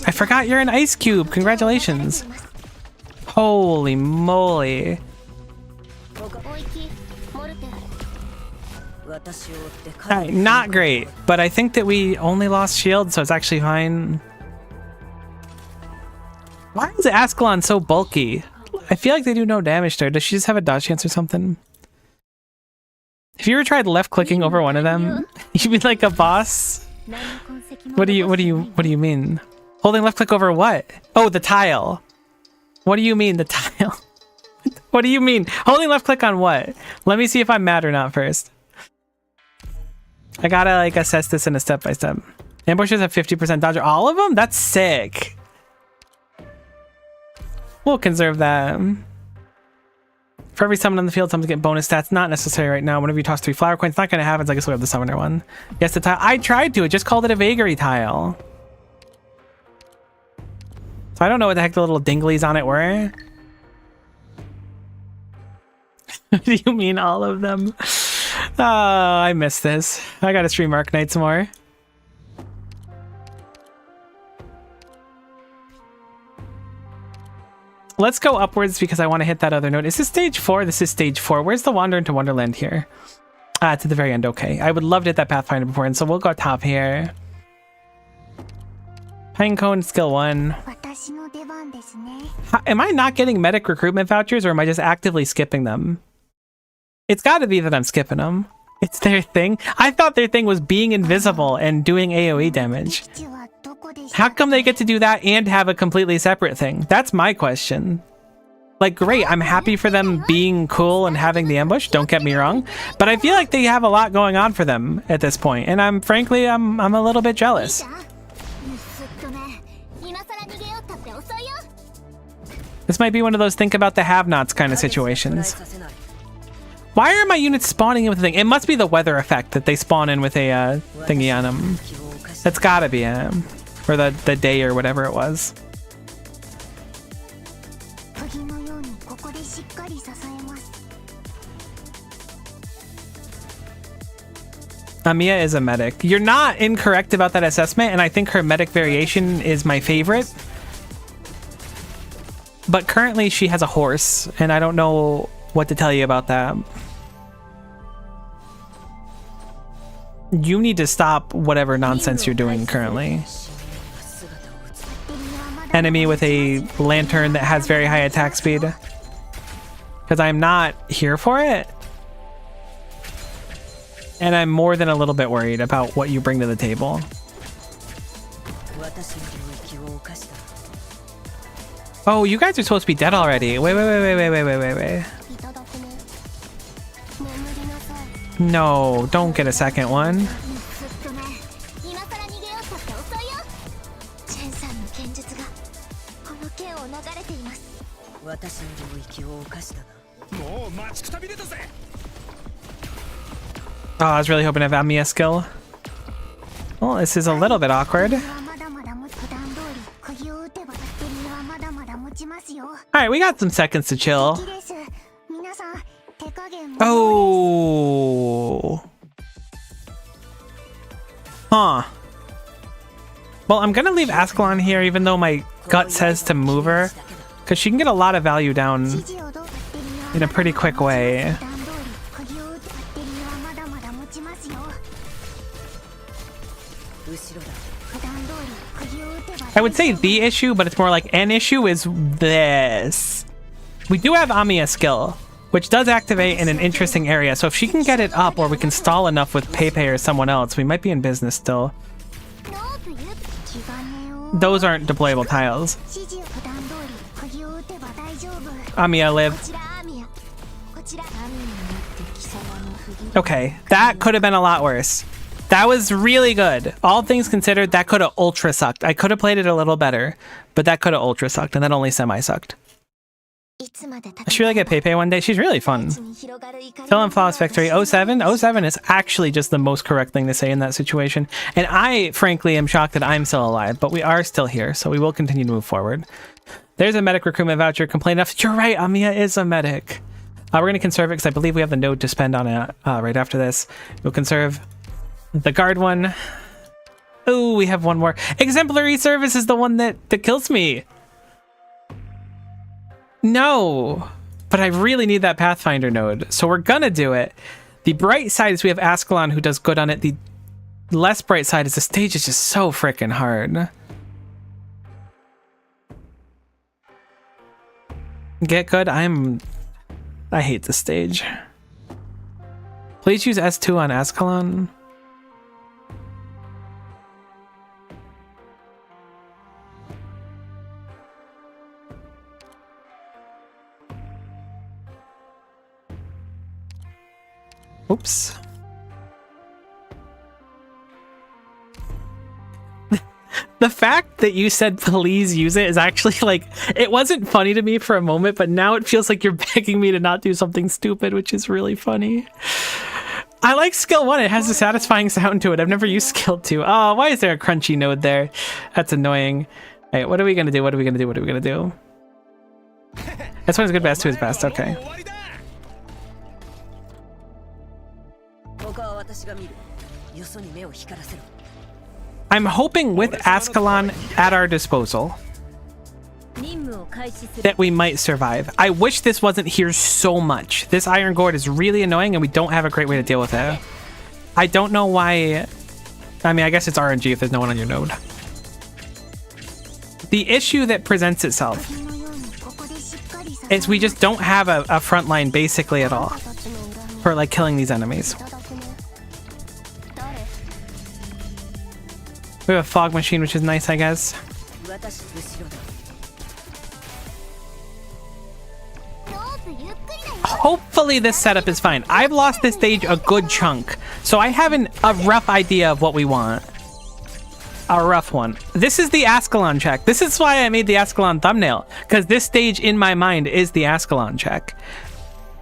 I forgot you're an ice cube. Congratulations. Holy moly. Not great, but I think that we only lost shield, so it's actually fine. Why is Ascalon so bulky? I feel like they do no damage to her. Does she just have a dodge chance or something? Have you ever tried left clicking over one of them? You mean like a boss? What do you mean? Holding left click over what? Oh, the tile. What do you mean the tile? What do you mean? Holding left click on what? Let me see if I'm mad or not first. I gotta like assess this in a step by step. Ambushes have 50% dodge. All of them? That's sick. We'll conserve that. For every summon on the field, someone's getting bonus stats. Not necessary right now. Whenever you toss 3 flower coins, not gonna happen. So I guess we'll have the summoner one. Yes, the tile. I tried to. It just called it a vagary tile. So I don't know what the heck the little dinglies on it were. What do you mean all of them? Oh, I missed this. I gotta stream Arknight some more. Let's go upwards because I want to hit that other node. Is this stage 4? This is stage 4. Where's the Wander into Wonderland here? To the very end. Okay. I would love to hit that Pathfinder before, and so we'll go top here. Pinecone, skill 1. Am I not getting medic recruitment vouchers, or am I just actively skipping them? It's got to be that I'm skipping them. It's their thing. I thought their thing was being invisible and doing AoE damage. How come they get to do that and have a completely separate thing? That's my question. Like, great, I'm happy for them being cool and having the ambush, don't get me wrong, but I feel like they have a lot going on for them at this point, and I'm a little bit jealous. This might be one of those think about the have-nots kind of situations. Why are my units spawning in with a thing? It must be the weather effect that they spawn in with a thingy on them. That's gotta be it. Or the day or whatever it was. Amiya is a medic. You're not incorrect about that assessment, and I think her medic variation is my favorite. But currently she has a horse, and I don't know what to tell you about that. You need to stop whatever nonsense you're doing currently. Enemy with a lantern that has very high attack speed. Because I'm not here for it. And I'm more than a little bit worried about what you bring to the table. Oh, you guys are supposed to be dead already. Wait. No, don't get a second one. Oh, I was really hoping to have Amiya skill. Well, this is a little bit awkward. Alright, we got some seconds to chill. Oh. Huh. Well, I'm gonna leave Ascalon here even though my gut says to move her. Because she can get a lot of value down in a pretty quick way. I would say the issue, but it's more like an issue is this. We do have Amiya skill, which does activate in an interesting area. So if she can get it up, or we can stall enough with Pepe or someone else, we might be in business still. Those aren't deployable tiles. Amiya, live. Okay, that could have been a lot worse. That was really good. All things considered, that could have ultra sucked. I could have played it a little better, but that could have ultra sucked, and that only semi sucked. I should really get Pepe one day. She's really fun. Fill in flawless victory. 07? 07 is actually just the most correct thing to say in that situation. And I, frankly, am shocked that I'm still alive, but we are still here, so we will continue to move forward. There's a medic recruitment voucher. Complain enough. You're right, Amiya is a medic. We're going to conserve it because I believe we have the node to spend on it right after this. We'll conserve the guard one. Oh, we have one more. Exemplary service is the one that kills me. No, but I really need that Pathfinder node, so we're gonna do it. The bright side is we have Ascalon who does good on it. The less bright side is the stage is just so freaking hard. Get good? I hate this stage. Please use S2 on Ascalon. Oops. The fact that you said please use it is actually like, it wasn't funny to me for a moment, but now it feels like you're begging me to not do something stupid, which is really funny. I like skill 1. It has a satisfying sound to it. I've never used skill 2. Oh, why is there a crunchy node there? That's annoying. Hey, what are we gonna do? What are we gonna do? What are we gonna do? This one's good, best to his best. Okay. I'm hoping with Ascalon at our disposal that we might survive. I wish this wasn't here so much. This Iron Gourd is really annoying and we don't have a great way to deal with it. I don't know why. I mean, I guess it's RNG if there's no one on your node. The issue that presents itself is we just don't have a front line basically at all for like killing these enemies. We have a fog machine, which is nice, I guess. Hopefully this setup is fine. I've lost this stage a good chunk, so I have a rough idea of what we want. A rough one. This is the Ascalon check. This is why I made the Ascalon thumbnail, because this stage in my mind is the Ascalon check.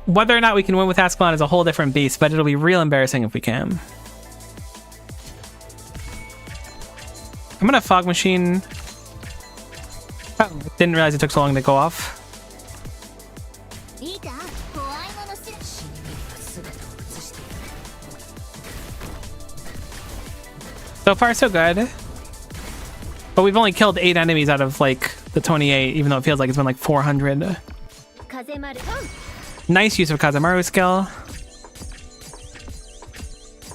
Whether or not we can win with Ascalon is a whole different beast, but it'll be real embarrassing if we can. I'm gonna fog machine. Oh, didn't realize it took so long to go off. So far, so good. But we've only killed 8 enemies out of like the 28, even though it feels like it's been like 400. Nice use of Kazemaru's skill.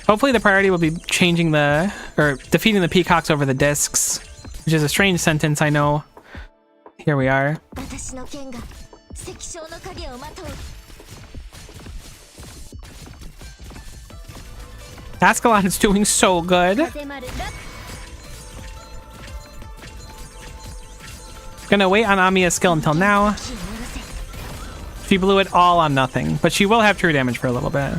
Hopefully the priority will be changing defeating the peacocks over the discs, which is a strange sentence, I know. Here we are. Ascalon is doing so good. Gonna wait on Amiya's skill until now. She blew it all on nothing, but she will have true damage for a little bit.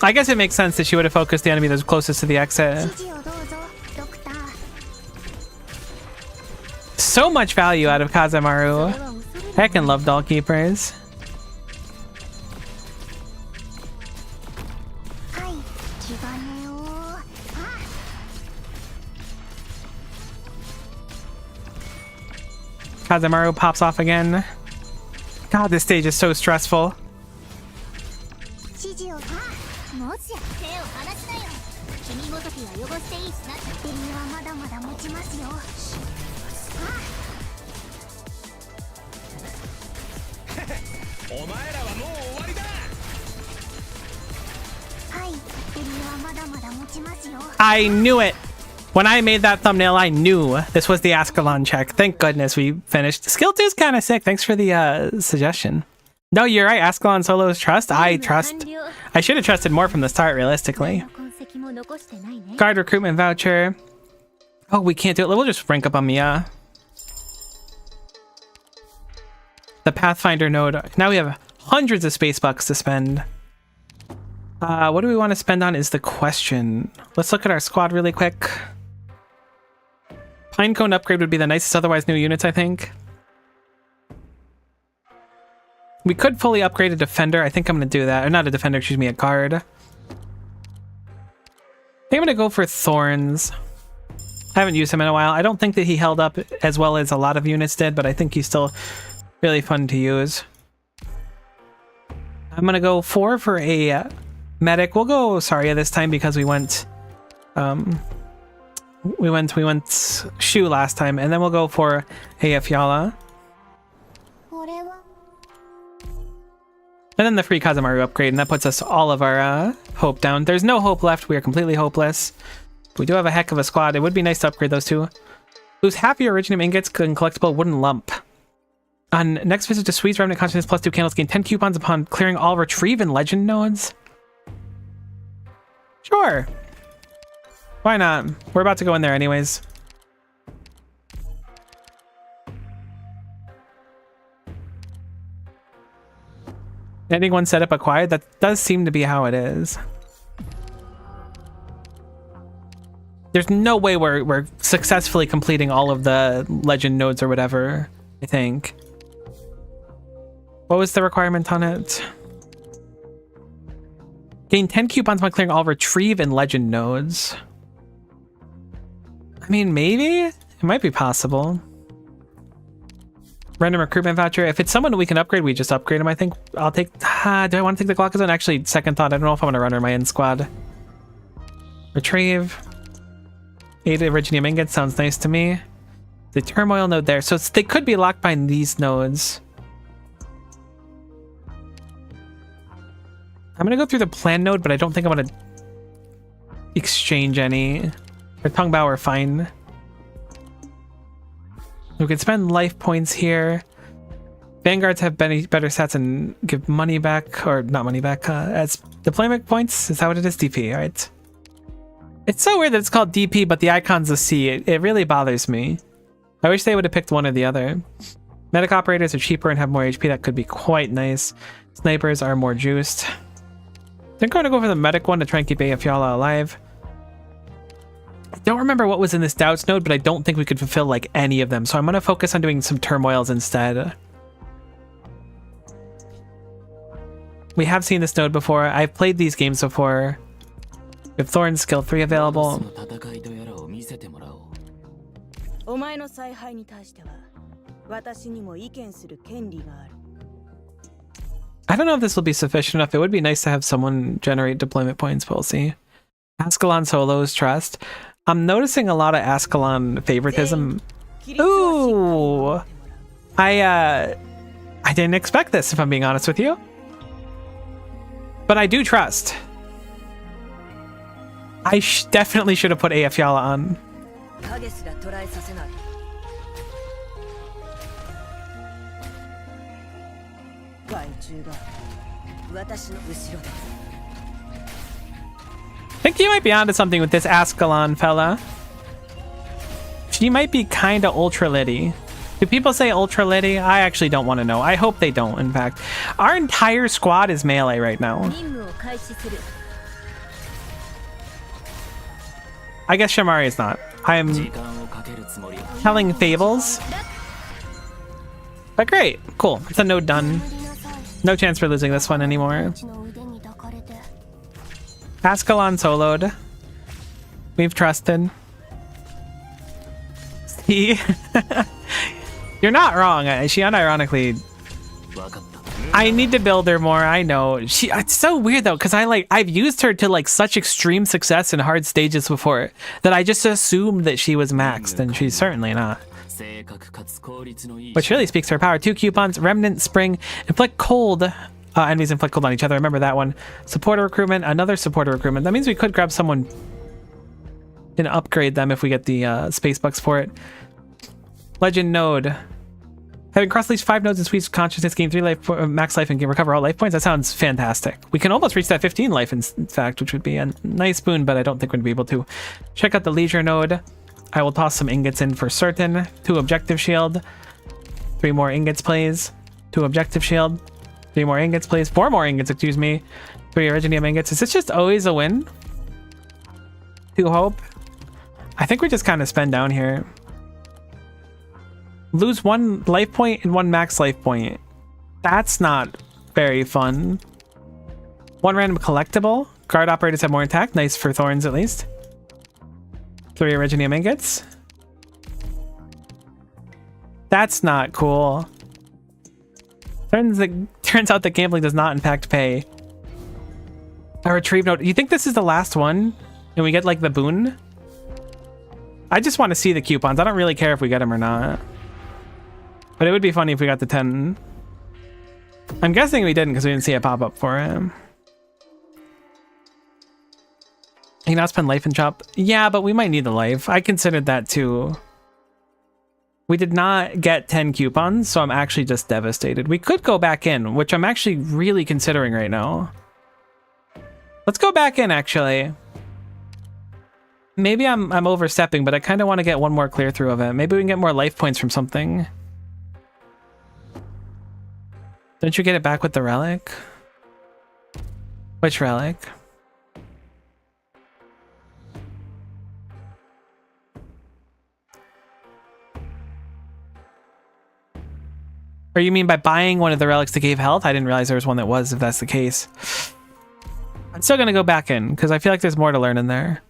I guess it makes sense that she would have focused the enemy that's closest to the exit. So much value out of Kazemaru. Heckin' love doll keepers. Kazemaru pops off again. God, this stage is so stressful. I knew it! When I made that thumbnail, I knew this was the Ascalon check. Thank goodness we finished. Skill 2 is kind of sick. Thanks for the suggestion. No, you're right. Ascalon solos trust. I should have trusted more from the start, realistically. Guard recruitment voucher. Oh, we can't do it. We'll just rank up Amiya. The Pathfinder node. Now we have hundreds of space bucks to spend. What do we want to spend on is the question. Let's look at our squad really quick. Pinecone upgrade would be the nicest, otherwise new units, I think. We could fully upgrade a defender. I think I'm going to do that. Or not a defender, excuse me, a guard. I think I'm going to go for Thorns. I haven't used him in a while. I don't think that he held up as well as a lot of units did, but I think he's still really fun to use. I'm going to go 4 for a medic. We'll go Saria this time because we went Shu last time, and then we'll go for a Fiala. And then the free Kazemaru upgrade, and that puts us all of our hope down. There's no hope left. We are completely hopeless. We do have a heck of a squad. It would be nice to upgrade those two. Lose half your Originium ingots and collectible wooden lump. On next visit to Sweet's Remnant Consciousness plus 2 candles, gain 10 coupons upon clearing all retrieve and legend nodes. Sure. Why not? We're about to go in there anyways. Ending one setup acquired? That does seem to be how it is. There's no way we're successfully completing all of the legend nodes or whatever, I think. What was the requirement on it? Gain 10 coupons by clearing all retrieve and legend nodes. I mean, maybe? It might be possible. Random recruitment voucher. If it's someone we can upgrade, we just upgrade him, I think. I'll take... do I want to take the Glockazone? Actually, second thought. I don't know if I want to run her my in squad. Retrieve. 8 Originium ingots sounds nice to me. The turmoil node there. So they could be locked behind these nodes. I'm going to go through the plan node, but I don't think I'm going to exchange any. Or Tongbao are fine. We can spend life points here. Vanguards have better stats and give money back, or not money back, as deployment points. Is that what it is? DP, right? It's so weird that it's called DP, but the icon's a C. It really bothers me. I wish they would have picked one or the other. Medic operators are cheaper and have more HP. That could be quite nice. Snipers are more juiced. I think I'm going to go for the medic one to try and keep Fiala alive. I don't remember what was in this doubts node, but I don't think we could fulfill like any of them. So I'm going to focus on doing some turmoils instead. We have seen this node before. I've played these games before. We have Thorn's skill 3 available. I don't know if this will be sufficient enough. It would be nice to have someone generate deployment points, but we'll see. Ascalon solos trust. I'm noticing a lot of Ascalon favoritism. Ooh, I didn't expect this, if I'm being honest with you. But I do trust. I definitely should have put AF Yala on. I think you might be onto something with this Ascalon fella. She might be kind of ultra litty. Do people say ultra litty? I actually don't want to know. I hope they don't, in fact. Our entire squad is melee right now. I guess Shamari is not. I'm telling fables. But great. Cool. It's a node done. No chance for losing this one anymore. Ascalon soloed. We've trusted. See? You're not wrong. She unironically... I need to build her more. I know. It's so weird though, because I've used her to like such extreme success in hard stages before that I just assumed that she was maxed, and she's certainly not. Which really speaks to her power. 2 coupons, Remnant, Spring, Inflict Cold. Enemies inflict cold on each other. Remember that one. Supporter recruitment, another supporter recruitment. That means we could grab someone and upgrade them if we get the space bucks for it. Legend node. Having crossed at least 5 nodes in Sweet's consciousness, gain 3 life, max life, and recover all life points. That sounds fantastic. We can almost reach that 15 life, in fact, which would be a nice boon, but I don't think we'd be able to. Check out the leisure node. I will toss some ingots in for certain. 2 objective shield. 3 more ingots, please. 2 objective shield. 3 more ingots, please. 4 more ingots, excuse me. 3 originium ingots. Is this just always a win? 2 hope. I think we just kind of spend down here. Lose 1 life point and 1 max life point. That's not very fun. 1 random collectible. Guard operators have more attack. Nice for Thorns at least. 3 originium ingots. That's not cool. Turns out that gambling does not impact pay. A retrieve note. You think this is the last one? And we get like the boon? I just want to see the coupons. I don't really care if we get them or not. But it would be funny if we got the 10. I'm guessing we didn't because we didn't see a pop up for him. You now spend life in shop. Yeah, but we might need the life. I considered that too. We did not get 10 coupons, so I'm actually just devastated. We could go back in, which I'm actually really considering right now. Let's go back in, actually. Maybe I'm overstepping, but I kind of want to get 1 more clear through of it. Maybe we can get more life points from something. Don't you get it back with the relic? Which relic? Or you mean by buying one of the relics that gave health? I didn't realize there was one that was, if that's the case. I'm still going to go back in, because I feel like there's more to learn in there.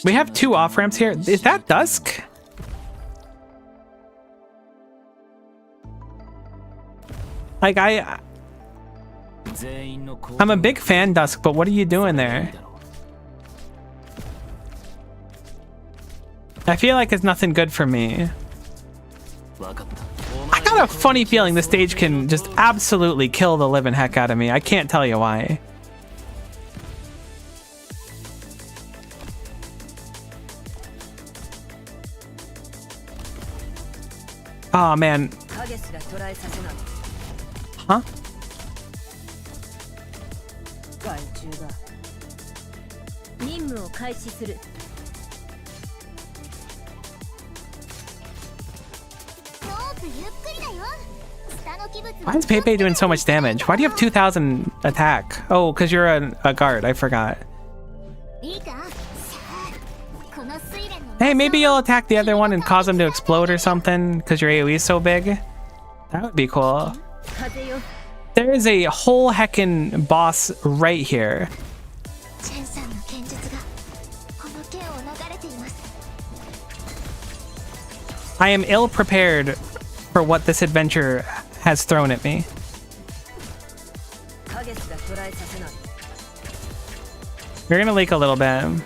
We have 2 off-ramps here. Is that Dusk? Like, I'm a big fan, Dusk, but what are you doing there? I feel like it's nothing good for me. I got a funny feeling this stage can just absolutely kill the living heck out of me. I can't tell you why. Oh man. Huh? Why is Pepe doing so much damage? Why do you have 2,000 attack? Oh, because you're a guard. I forgot. Hey, maybe you'll attack the other one and cause them to explode or something because your AoE is so big. That would be cool. There is a whole heckin' boss right here. I am ill prepared for what this adventure has thrown at me. You're gonna leak a little bit.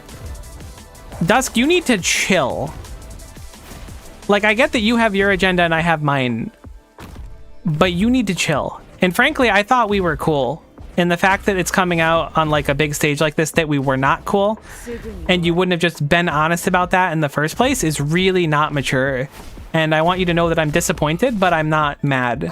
Dusk, you need to chill. Like, I get that you have your agenda and I have mine, but you need to chill. And frankly, I thought we were cool. And the fact that it's coming out on like a big stage like this that we were not cool, and you wouldn't have just been honest about that in the first place, is really not mature. And I want you to know that I'm disappointed, but I'm not mad.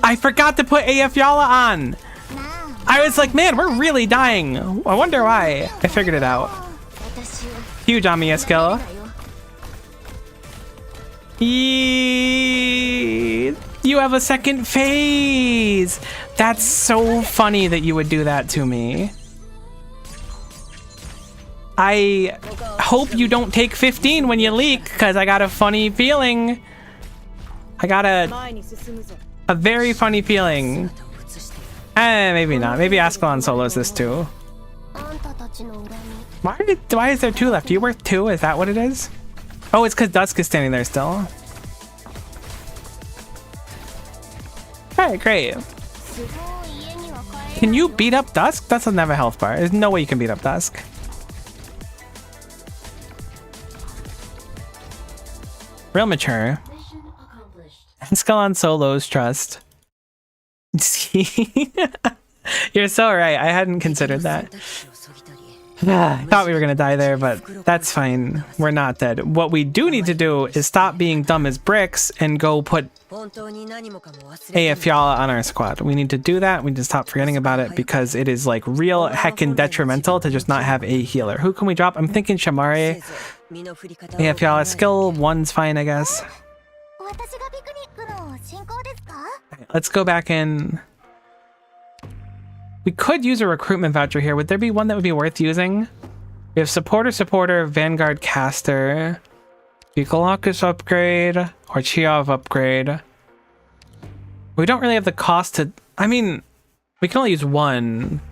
I forgot to put AF Yala on. I was like, man, we're really dying. I wonder why. I figured it out. Huge on me, Eskil. You have a second phase. That's so funny that you would do that to me. I hope you don't take 15 when you leak, because I got a funny feeling. I got a very funny feeling. Maybe not. Maybe Ascalon solos this too. Why is there 2 left? Are you worth 2? Is that what it is? Oh, it's because Dusk is standing there still. Alright, great. Can you beat up Dusk? That doesn't have a health bar. There's no way you can beat up Dusk. Real mature. Ascalon solos trust. You're so right. I hadn't considered that. I thought we were gonna die there, but that's fine. We're not dead. What we do need to do is stop being dumb as bricks and go put AF Yala on our squad. We need to do that. We need to stop forgetting about it because it is like real heckin' detrimental to just not have a healer. Who can we drop? I'm thinking Shamare. AF Yala. Skill 1's fine, I guess. Let's go back in. We could use a recruitment voucher here. Would there be one that would be worth using? We have supporter, Vanguard caster, Vikalakis upgrade, or Chiav upgrade. We don't really have the cost to... I mean, we can only use one.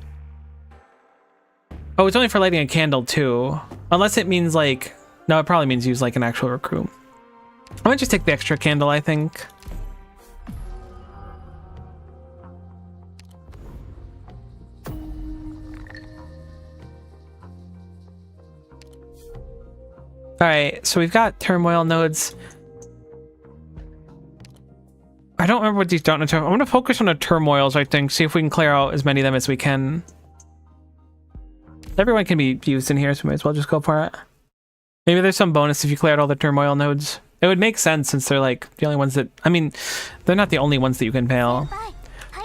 Oh, it's only for lighting a candle too. Unless it means like... No, it probably means use like an actual recruit. I might just take the extra candle, I think. Alright, so we've got turmoil nodes. I don't remember what these don't know. I'm going to focus on the turmoils, I think, see if we can clear out as many of them as we can. Everyone can be used in here, so we might as well just go for it. Maybe there's some bonus if you clear out all the turmoil nodes. It would make sense since they're like the only ones that... I mean, they're not the only ones that you can fail.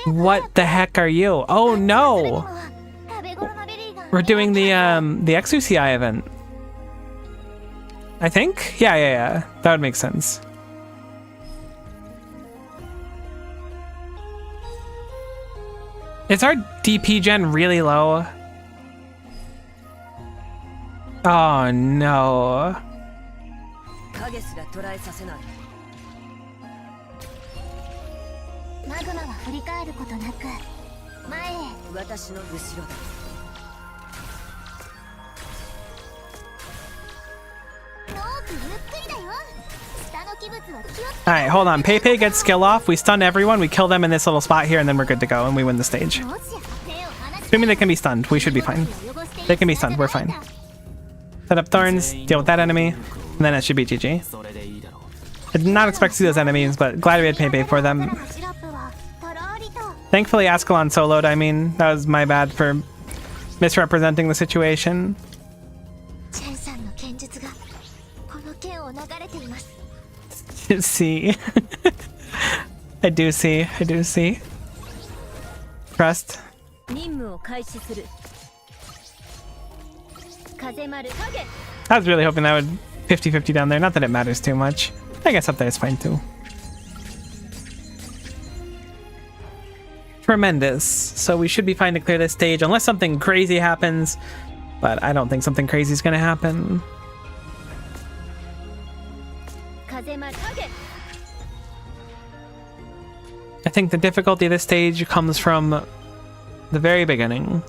What the heck are you? Oh no! We're doing the XUCI event. I think? Yeah. That would make sense. Is our DP gen really low? Oh no. Alright, hold on. Pepe gets skill off. We stun everyone. We kill them in this little spot here, and then we're good to go, and we win the stage. Assuming they can be stunned, we should be fine. They can be stunned. We're fine. Set up thorns, deal with that enemy, and then it should be GG. I did not expect to see those enemies, but glad we had Pepe for them. Thankfully, Ascalon soloed. I mean, that was my bad for misrepresenting the situation. See. I do see. Trust. I was really hoping that would 50-50 down there. Not that it matters too much. I guess up there is fine too. Tremendous. So we should be fine to clear this stage unless something crazy happens. But I don't think something crazy is going to happen. I think the difficulty of this stage comes from the very beginning.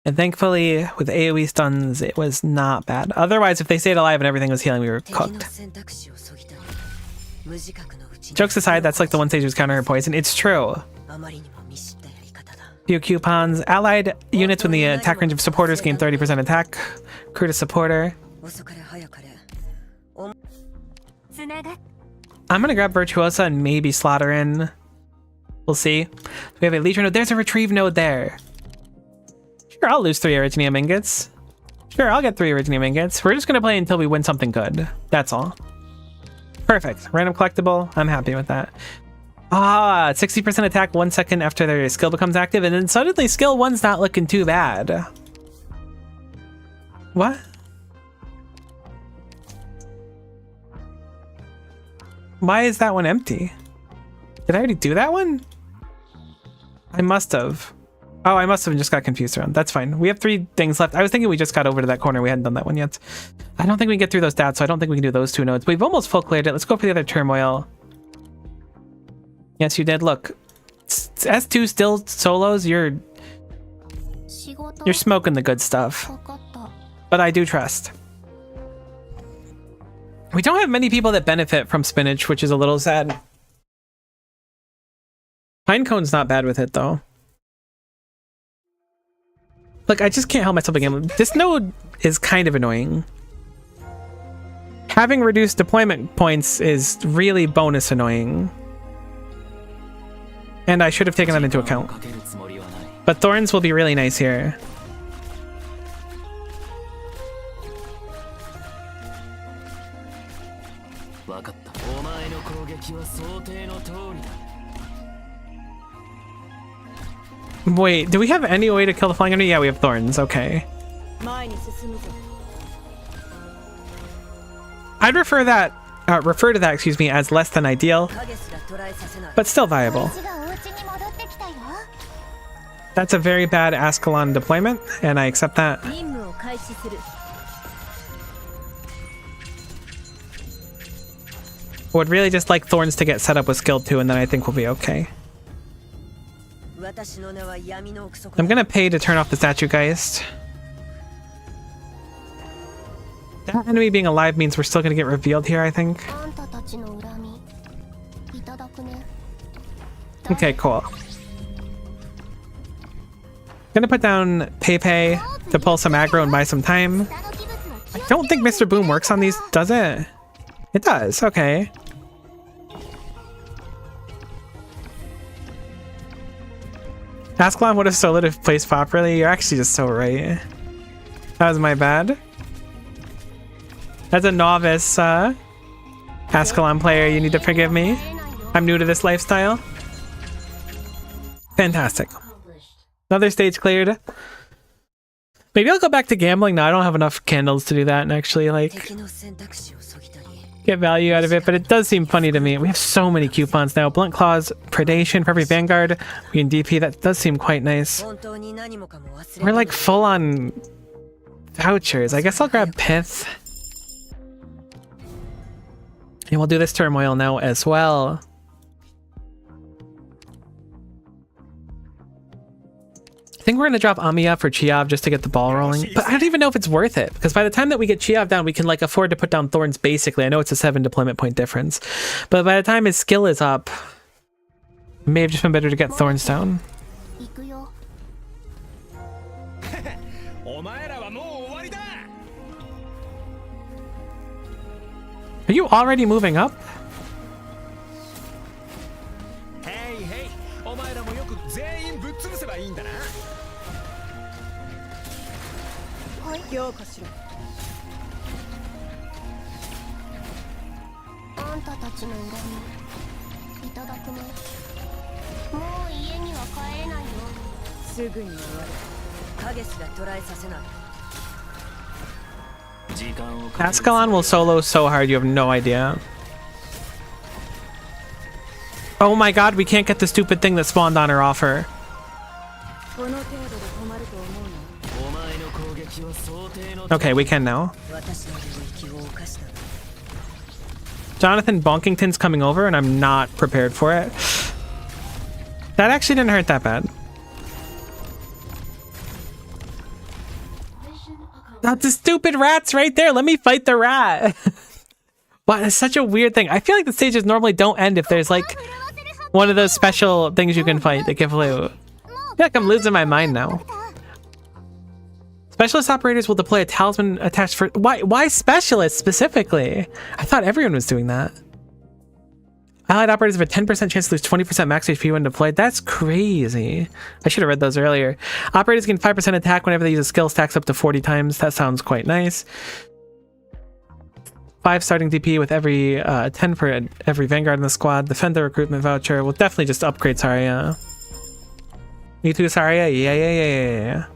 And thankfully, with AoE stuns, it was not bad. Otherwise, if they stayed alive and everything was healing, we were cooked. Jokes aside, that's like the one stage was counter her poison. It's true. Few coupons. Allied units when the attack range of supporters gain 30% attack. Crew to supporter. I'm gonna grab Virtuosa and maybe slaughter in. We'll see. We have a Legion node. There's a Retrieve node there. Sure, I'll lose 3 Originium ingots. Sure, I'll get 3 Originium ingots. We're just gonna play until we win something good. That's all. Perfect. Random collectible. I'm happy with that. 60% attack 1 second after their skill becomes active, and then suddenly skill 1's not looking too bad. What? Why is that one empty? Did I already do that one? I must have. Oh, I must have just got confused around. That's fine. We have 3 things left. I was thinking we just got over to that corner. We hadn't done that one yet. I don't think we can get through those stats, so I don't think we can do those 2 nodes. We've almost full cleared it. Let's go for the other turmoil. Yes, you did. Look, S2 still solos. You're smoking the good stuff. But I do trust. We don't have many people that benefit from spinach, which is a little sad. Pinecone's not bad with it, though. Look, I just can't help myself again. This node is kind of annoying. Having reduced deployment points is really bonus annoying. And I should have taken that into account. But Thorns will be really nice here. Wait, do we have any way to kill the flying enemy? Yeah, we have Thorns. Okay. I'd refer to that, excuse me, as less than ideal, but still viable. That's a very bad Ascalon deployment, and I accept that. Would really just like Thorns to get set up with skill 2, and then I think we'll be okay. I'm gonna pay to turn off the Statue Geist. That enemy being alive means we're still gonna get revealed here, I think. Okay, cool. Gonna put down Pepe to pull some aggro and buy some time. I don't think Mr. Boom works on these, does it? It does, okay. Ascalon would have soloed if placed properly. You're actually just so right. That was my bad. As a novice Ascalon player, you need to forgive me. I'm new to this lifestyle. Fantastic. Another stage cleared. Maybe I'll go back to gambling. No, I don't have enough candles to do that and actually like get value out of it, but it does seem funny to me. We have so many coupons now. Blunt Claws, Predation for every Vanguard. We can DP. That does seem quite nice. We're like full on vouchers. I guess I'll grab Pith. And we'll do this turmoil now as well. I think we're going to drop Amiya for Chiav just to get the ball rolling. But I don't even know if it's worth it. Because by the time that we get Chiav down, we can like afford to put down Thorns basically. I know it's a 7 deployment point difference. But by the time his skill is up, it may have just been better to get Thorns down. Are you already moving up? Ascalon will solo so hard you have no idea. Oh my god, we can't get the stupid thing that spawned on her off her. Okay, we can now. Jonathan Bonkington's coming over and I'm not prepared for it. That actually didn't hurt that bad. That's the stupid rat's right there. Let me fight the rat. Wow, it's such a weird thing. I feel like the stages normally don't end if there's like one of those special things you can fight that give loot. I feel like I'm losing my mind now. Specialist operators will deploy a talisman attached for... Why specialists specifically? I thought everyone was doing that. Allied operators have a 10% chance to lose 20% max HP when deployed. That's crazy. I should have read those earlier. Operators gain 5% attack whenever they use a skill, stacks up to 40 times. That sounds quite nice. 5 starting DP with every 10 for every Vanguard in the squad. Defend the recruitment voucher. We'll definitely just upgrade Saria. You too, Saria? Yeah.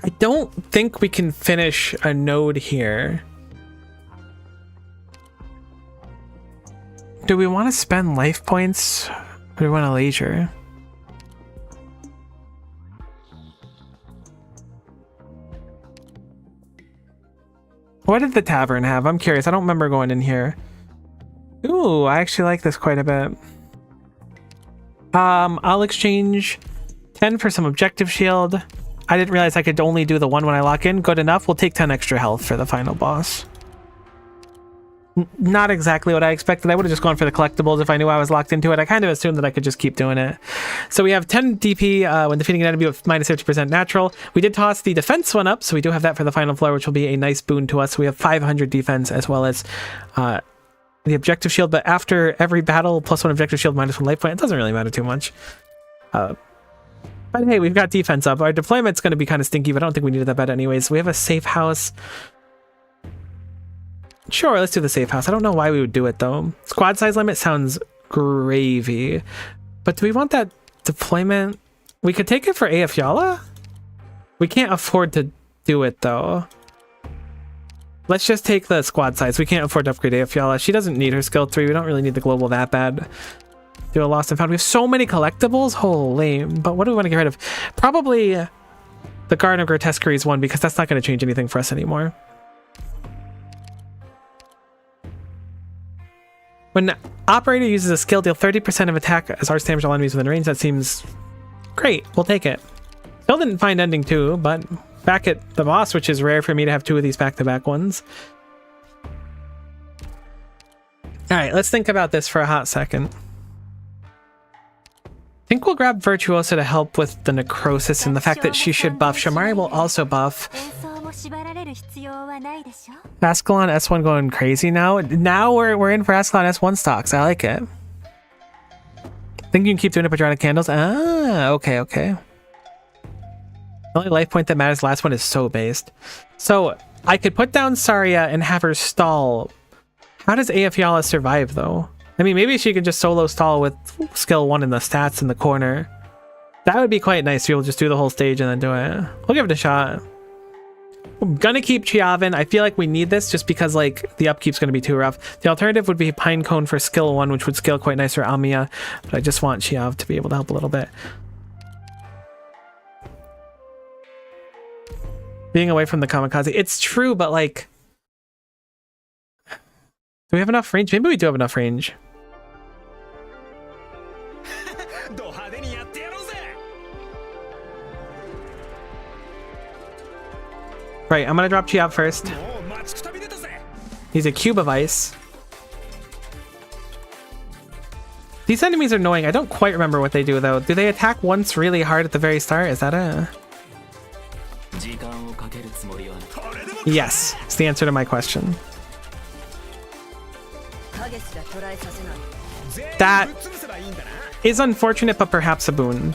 I don't think we can finish a node here. Do we want to spend life points or do we want to leisure? What did the tavern have? I'm curious. I don't remember going in here. Ooh, I actually like this quite a bit. I'll exchange 10 for some objective shield. I didn't realize I could only do the one when I lock in. Good enough. We'll take 10 extra health for the final boss. Not exactly what I expected. I would have just gone for the collectibles if I knew I was locked into it. I kind of assumed that I could just keep doing it. So we have 10 DP when defeating an enemy with minus 50% natural. We did toss the defense one up, so we do have that for the final floor, which will be a nice boon to us. We have 500 defense as well as the objective shield, but after every battle, +1 objective shield, -1 life point. It doesn't really matter too much. But hey, we've got defense up. Our deployment's going to be kind of stinky, but I don't think we needed that bad anyways. We have a safe house. Sure, let's do the safe house. I don't know why we would do it though. Squad size limit sounds gravy. But do we want that deployment? We could take it for AF Yala? We can't afford to do it though. Let's just take the squad size. We can't afford to upgrade AF Yala. She doesn't need her skill 3. We don't really need the global that bad. Do a lost and found. We have so many collectibles. Holy. But what do we want to get rid of? Probably the Garden of Grotesqueries one, because that's not going to change anything for us anymore. When operator uses a skill, deal 30% of attack as arch damage to all enemies within range. That seems great. We'll take it. Still didn't find ending 2, but back at the boss, which is rare for me to have 2 of these back-to-back ones. Alright, let's think about this for a hot second. I think we'll grab Virtuosa to help with the necrosis and the fact that she should buff. Shamari will also buff. Ascalon S1 going crazy now. Now we're in for Ascalon S1 stocks. I like it. Think you can keep doing it with Patronic Candles? Ah, okay. The only life point that matters, last one, is so based. So I could put down Saria and have her stall. How does AF Yala survive though? I mean, maybe she could just solo stall with skill 1 in the stats in the corner. That would be quite nice to be able to just do the whole stage and then do it. We'll give it a shot. I'm gonna keep Chiavin. I feel like we need this just because like the upkeep's gonna be too rough. The alternative would be Pinecone for skill 1, which would scale quite nice for Amiya, but I just want Chiav to be able to help a little bit. Being away from the kamikaze. It's true, but like, do we have enough range? Maybe we do have enough range. Right, I'm gonna drop Chiav first. He's a cube of ice. These enemies are annoying. I don't quite remember what they do though. Do they attack once really hard at the very start? Is that it? Yes, it's the answer to my question. That is unfortunate, but perhaps a boon.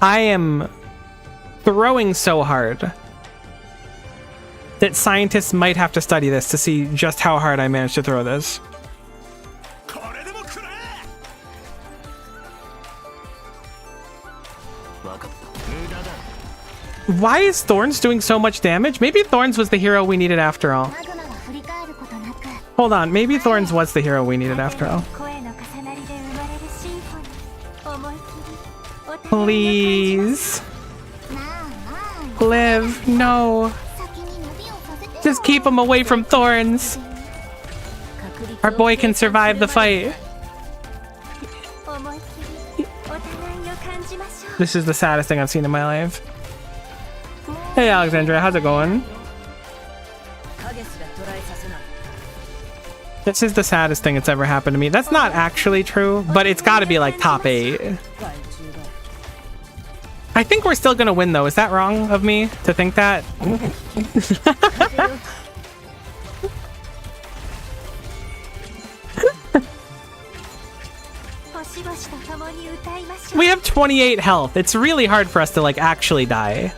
I am throwing so hard that scientists might have to study this to see just how hard I managed to throw this. Why is Thorns doing so much damage? Maybe Thorns was the hero we needed after all. Hold on, maybe Thorns was the hero we needed after all. Please. Live, no. Just keep him away from Thorns. Our boy can survive the fight. This is the saddest thing I've seen in my life. Hey Alexandria, how's it going? This is the saddest thing that's ever happened to me. That's not actually true, but it's got to be like top 8. I think we're still gonna win though. Is that wrong of me to think that? We have 28 health. It's really hard for us to like actually die.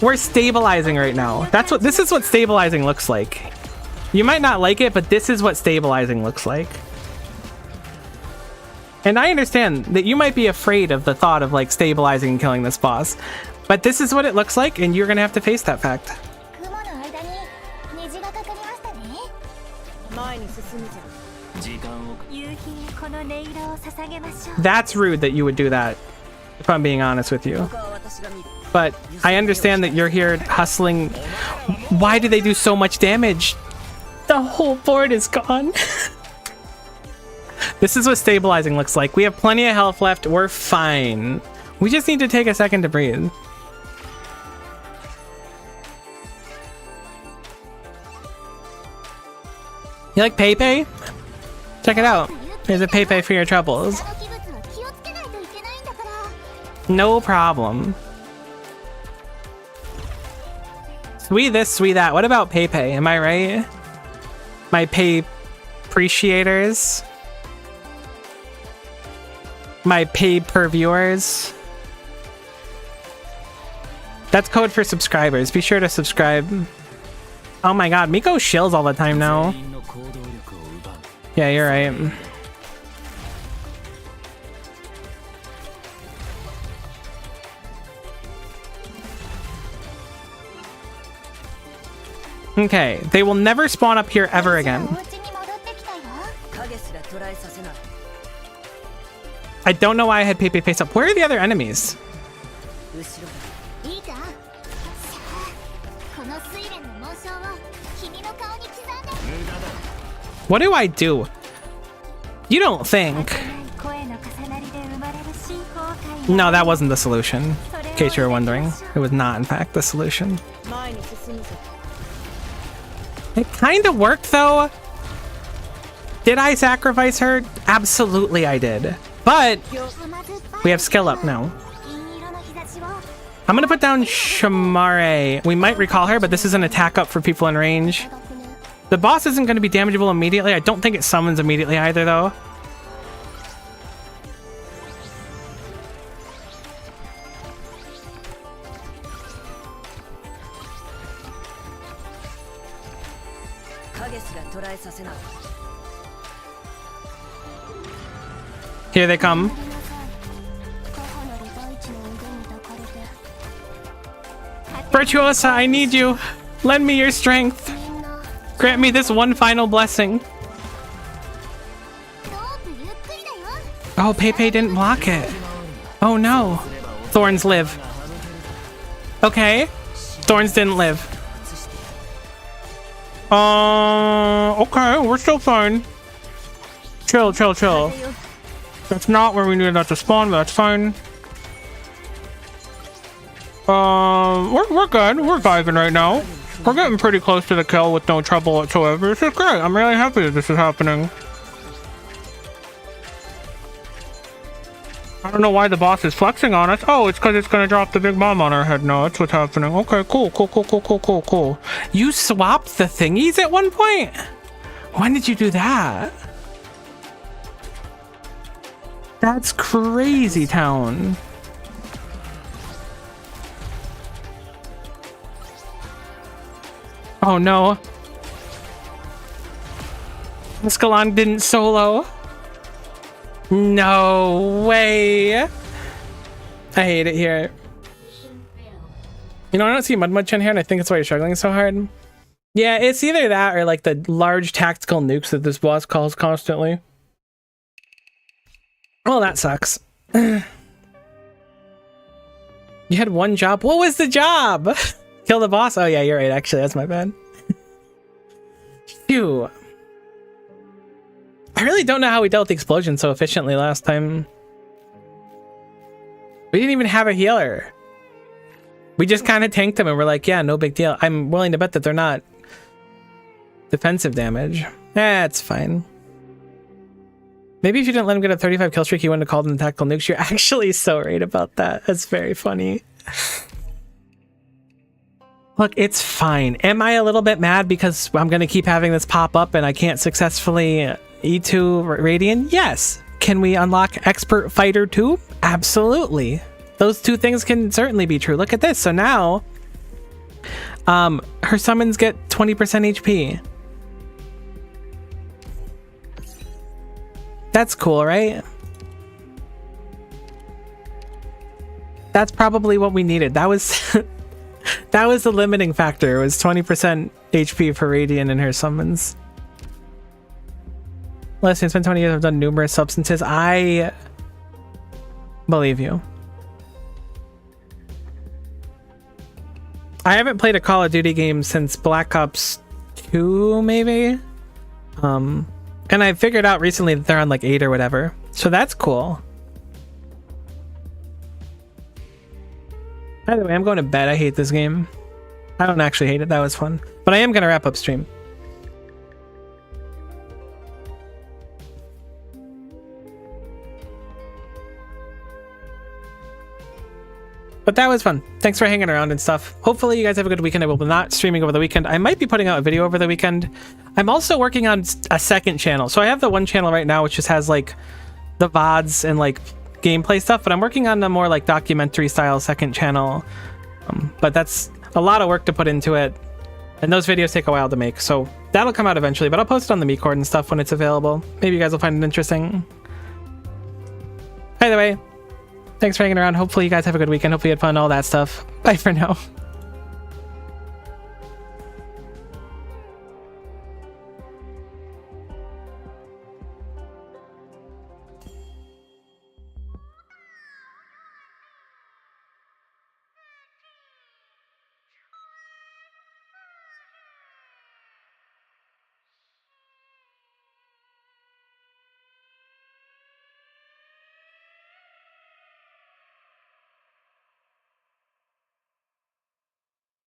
We're stabilizing right now. This is what stabilizing looks like. You might not like it, but this is what stabilizing looks like. And I understand that you might be afraid of the thought of like stabilizing and killing this boss, but this is what it looks like, and you're gonna have to face that fact. That's rude that you would do that, if I'm being honest with you. But I understand that you're here hustling. Why do they do so much damage? The whole board is gone. This is what stabilizing looks like. We have plenty of health left. We're fine. We just need to take a second to breathe. You like Pepe? Check it out. Here's a Pepe for your troubles. No problem. Sweet this, sweet that. What about Pepe? Am I right? My pay appreciators? My paid per viewers? That's code for subscribers. Be sure to subscribe. Oh my god, Miko shills all the time now. Yeah, you're right. Okay, they will never spawn up here ever again. I don't know why I had Pepe face up. Where are the other enemies? What do I do? You don't think? No, that wasn't the solution. In case you were wondering. It was not, in fact, the solution. It kind of worked, though. Did I sacrifice her? Absolutely I did. But we have skill up now. I'm going to put down Shamare. We might recall her, but this is an attack up for people in range. The boss isn't going to be damageable immediately. I don't think it summons immediately either, though. Here they come. Virtuosa, I need you. Lend me your strength. Grant me this one final blessing. Oh, Pepe didn't block it. Oh no. Thorns live. Okay. Thorns didn't live. Okay, we're still fine. Chill, chill, chill. That's not where we needed that to spawn, but that's fine. We're good. We're vibing right now. We're getting pretty close to the kill with no trouble whatsoever. This is great. I'm really happy that this is happening. I don't know why the boss is flexing on us. Oh, it's because it's going to drop the big bomb on our head now. That's what's happening. Okay, cool, cool, cool, cool, cool, cool, cool. You swapped the thingies at one point? When did you do that? That's crazy town. Oh no. Escalon didn't solo. No way. I hate it here. You know, I don't see Mud Chen here, and I think that's why you're struggling so hard. Yeah, it's either that or like the large tactical nukes that this boss calls constantly. Well, that sucks. You had one job. What was the job? Kill the boss? Oh yeah, you're right. Actually, that's my bad. Phew. I really don't know how we dealt with the explosion so efficiently last time. We didn't even have a healer. We just kind of tanked them and we're like, yeah, no big deal. I'm willing to bet that they're not defensive damage. That's fine. Maybe if you didn't let him get a 35 kill streak, he wouldn't have called in tactical nukes. You're actually so right about that. That's very funny. Look, it's fine. Am I a little bit mad because I'm going to keep having this pop up and I can't successfully E2 Radiant? Yes. Can we unlock Expert Fighter 2? Absolutely. Those two things can certainly be true. Look at this. So now, her summons get 20% HP. That's cool, right? That's probably what we needed. That was that was the limiting factor. It was 20% HP for Radiant in her summons. Listen, it's been 20 years. I've done numerous substances. I believe you. I haven't played a Call of Duty game since Black Ops 2, maybe. And I figured out recently that they're on like 8 or whatever. So that's cool. By the way, I'm going to bed. I hate this game. I don't actually hate it. That was fun. But I am going to wrap up stream. But that was fun. Thanks for hanging around and stuff. Hopefully you guys have a good weekend. I will be not streaming over the weekend. I might be putting out a video over the weekend. I'm also working on a second channel. So I have the one channel right now, which just has like the VODs and like gameplay stuff, but I'm working on a more like documentary style second channel. But that's a lot of work to put into it. And those videos take a while to make. So that'll come out eventually, but I'll post it on the Meatcord and stuff when it's available. Maybe you guys will find it interesting. Either way, thanks for hanging around. Hopefully you guys have a good weekend. Hopefully you had fun, all that stuff. Bye for now.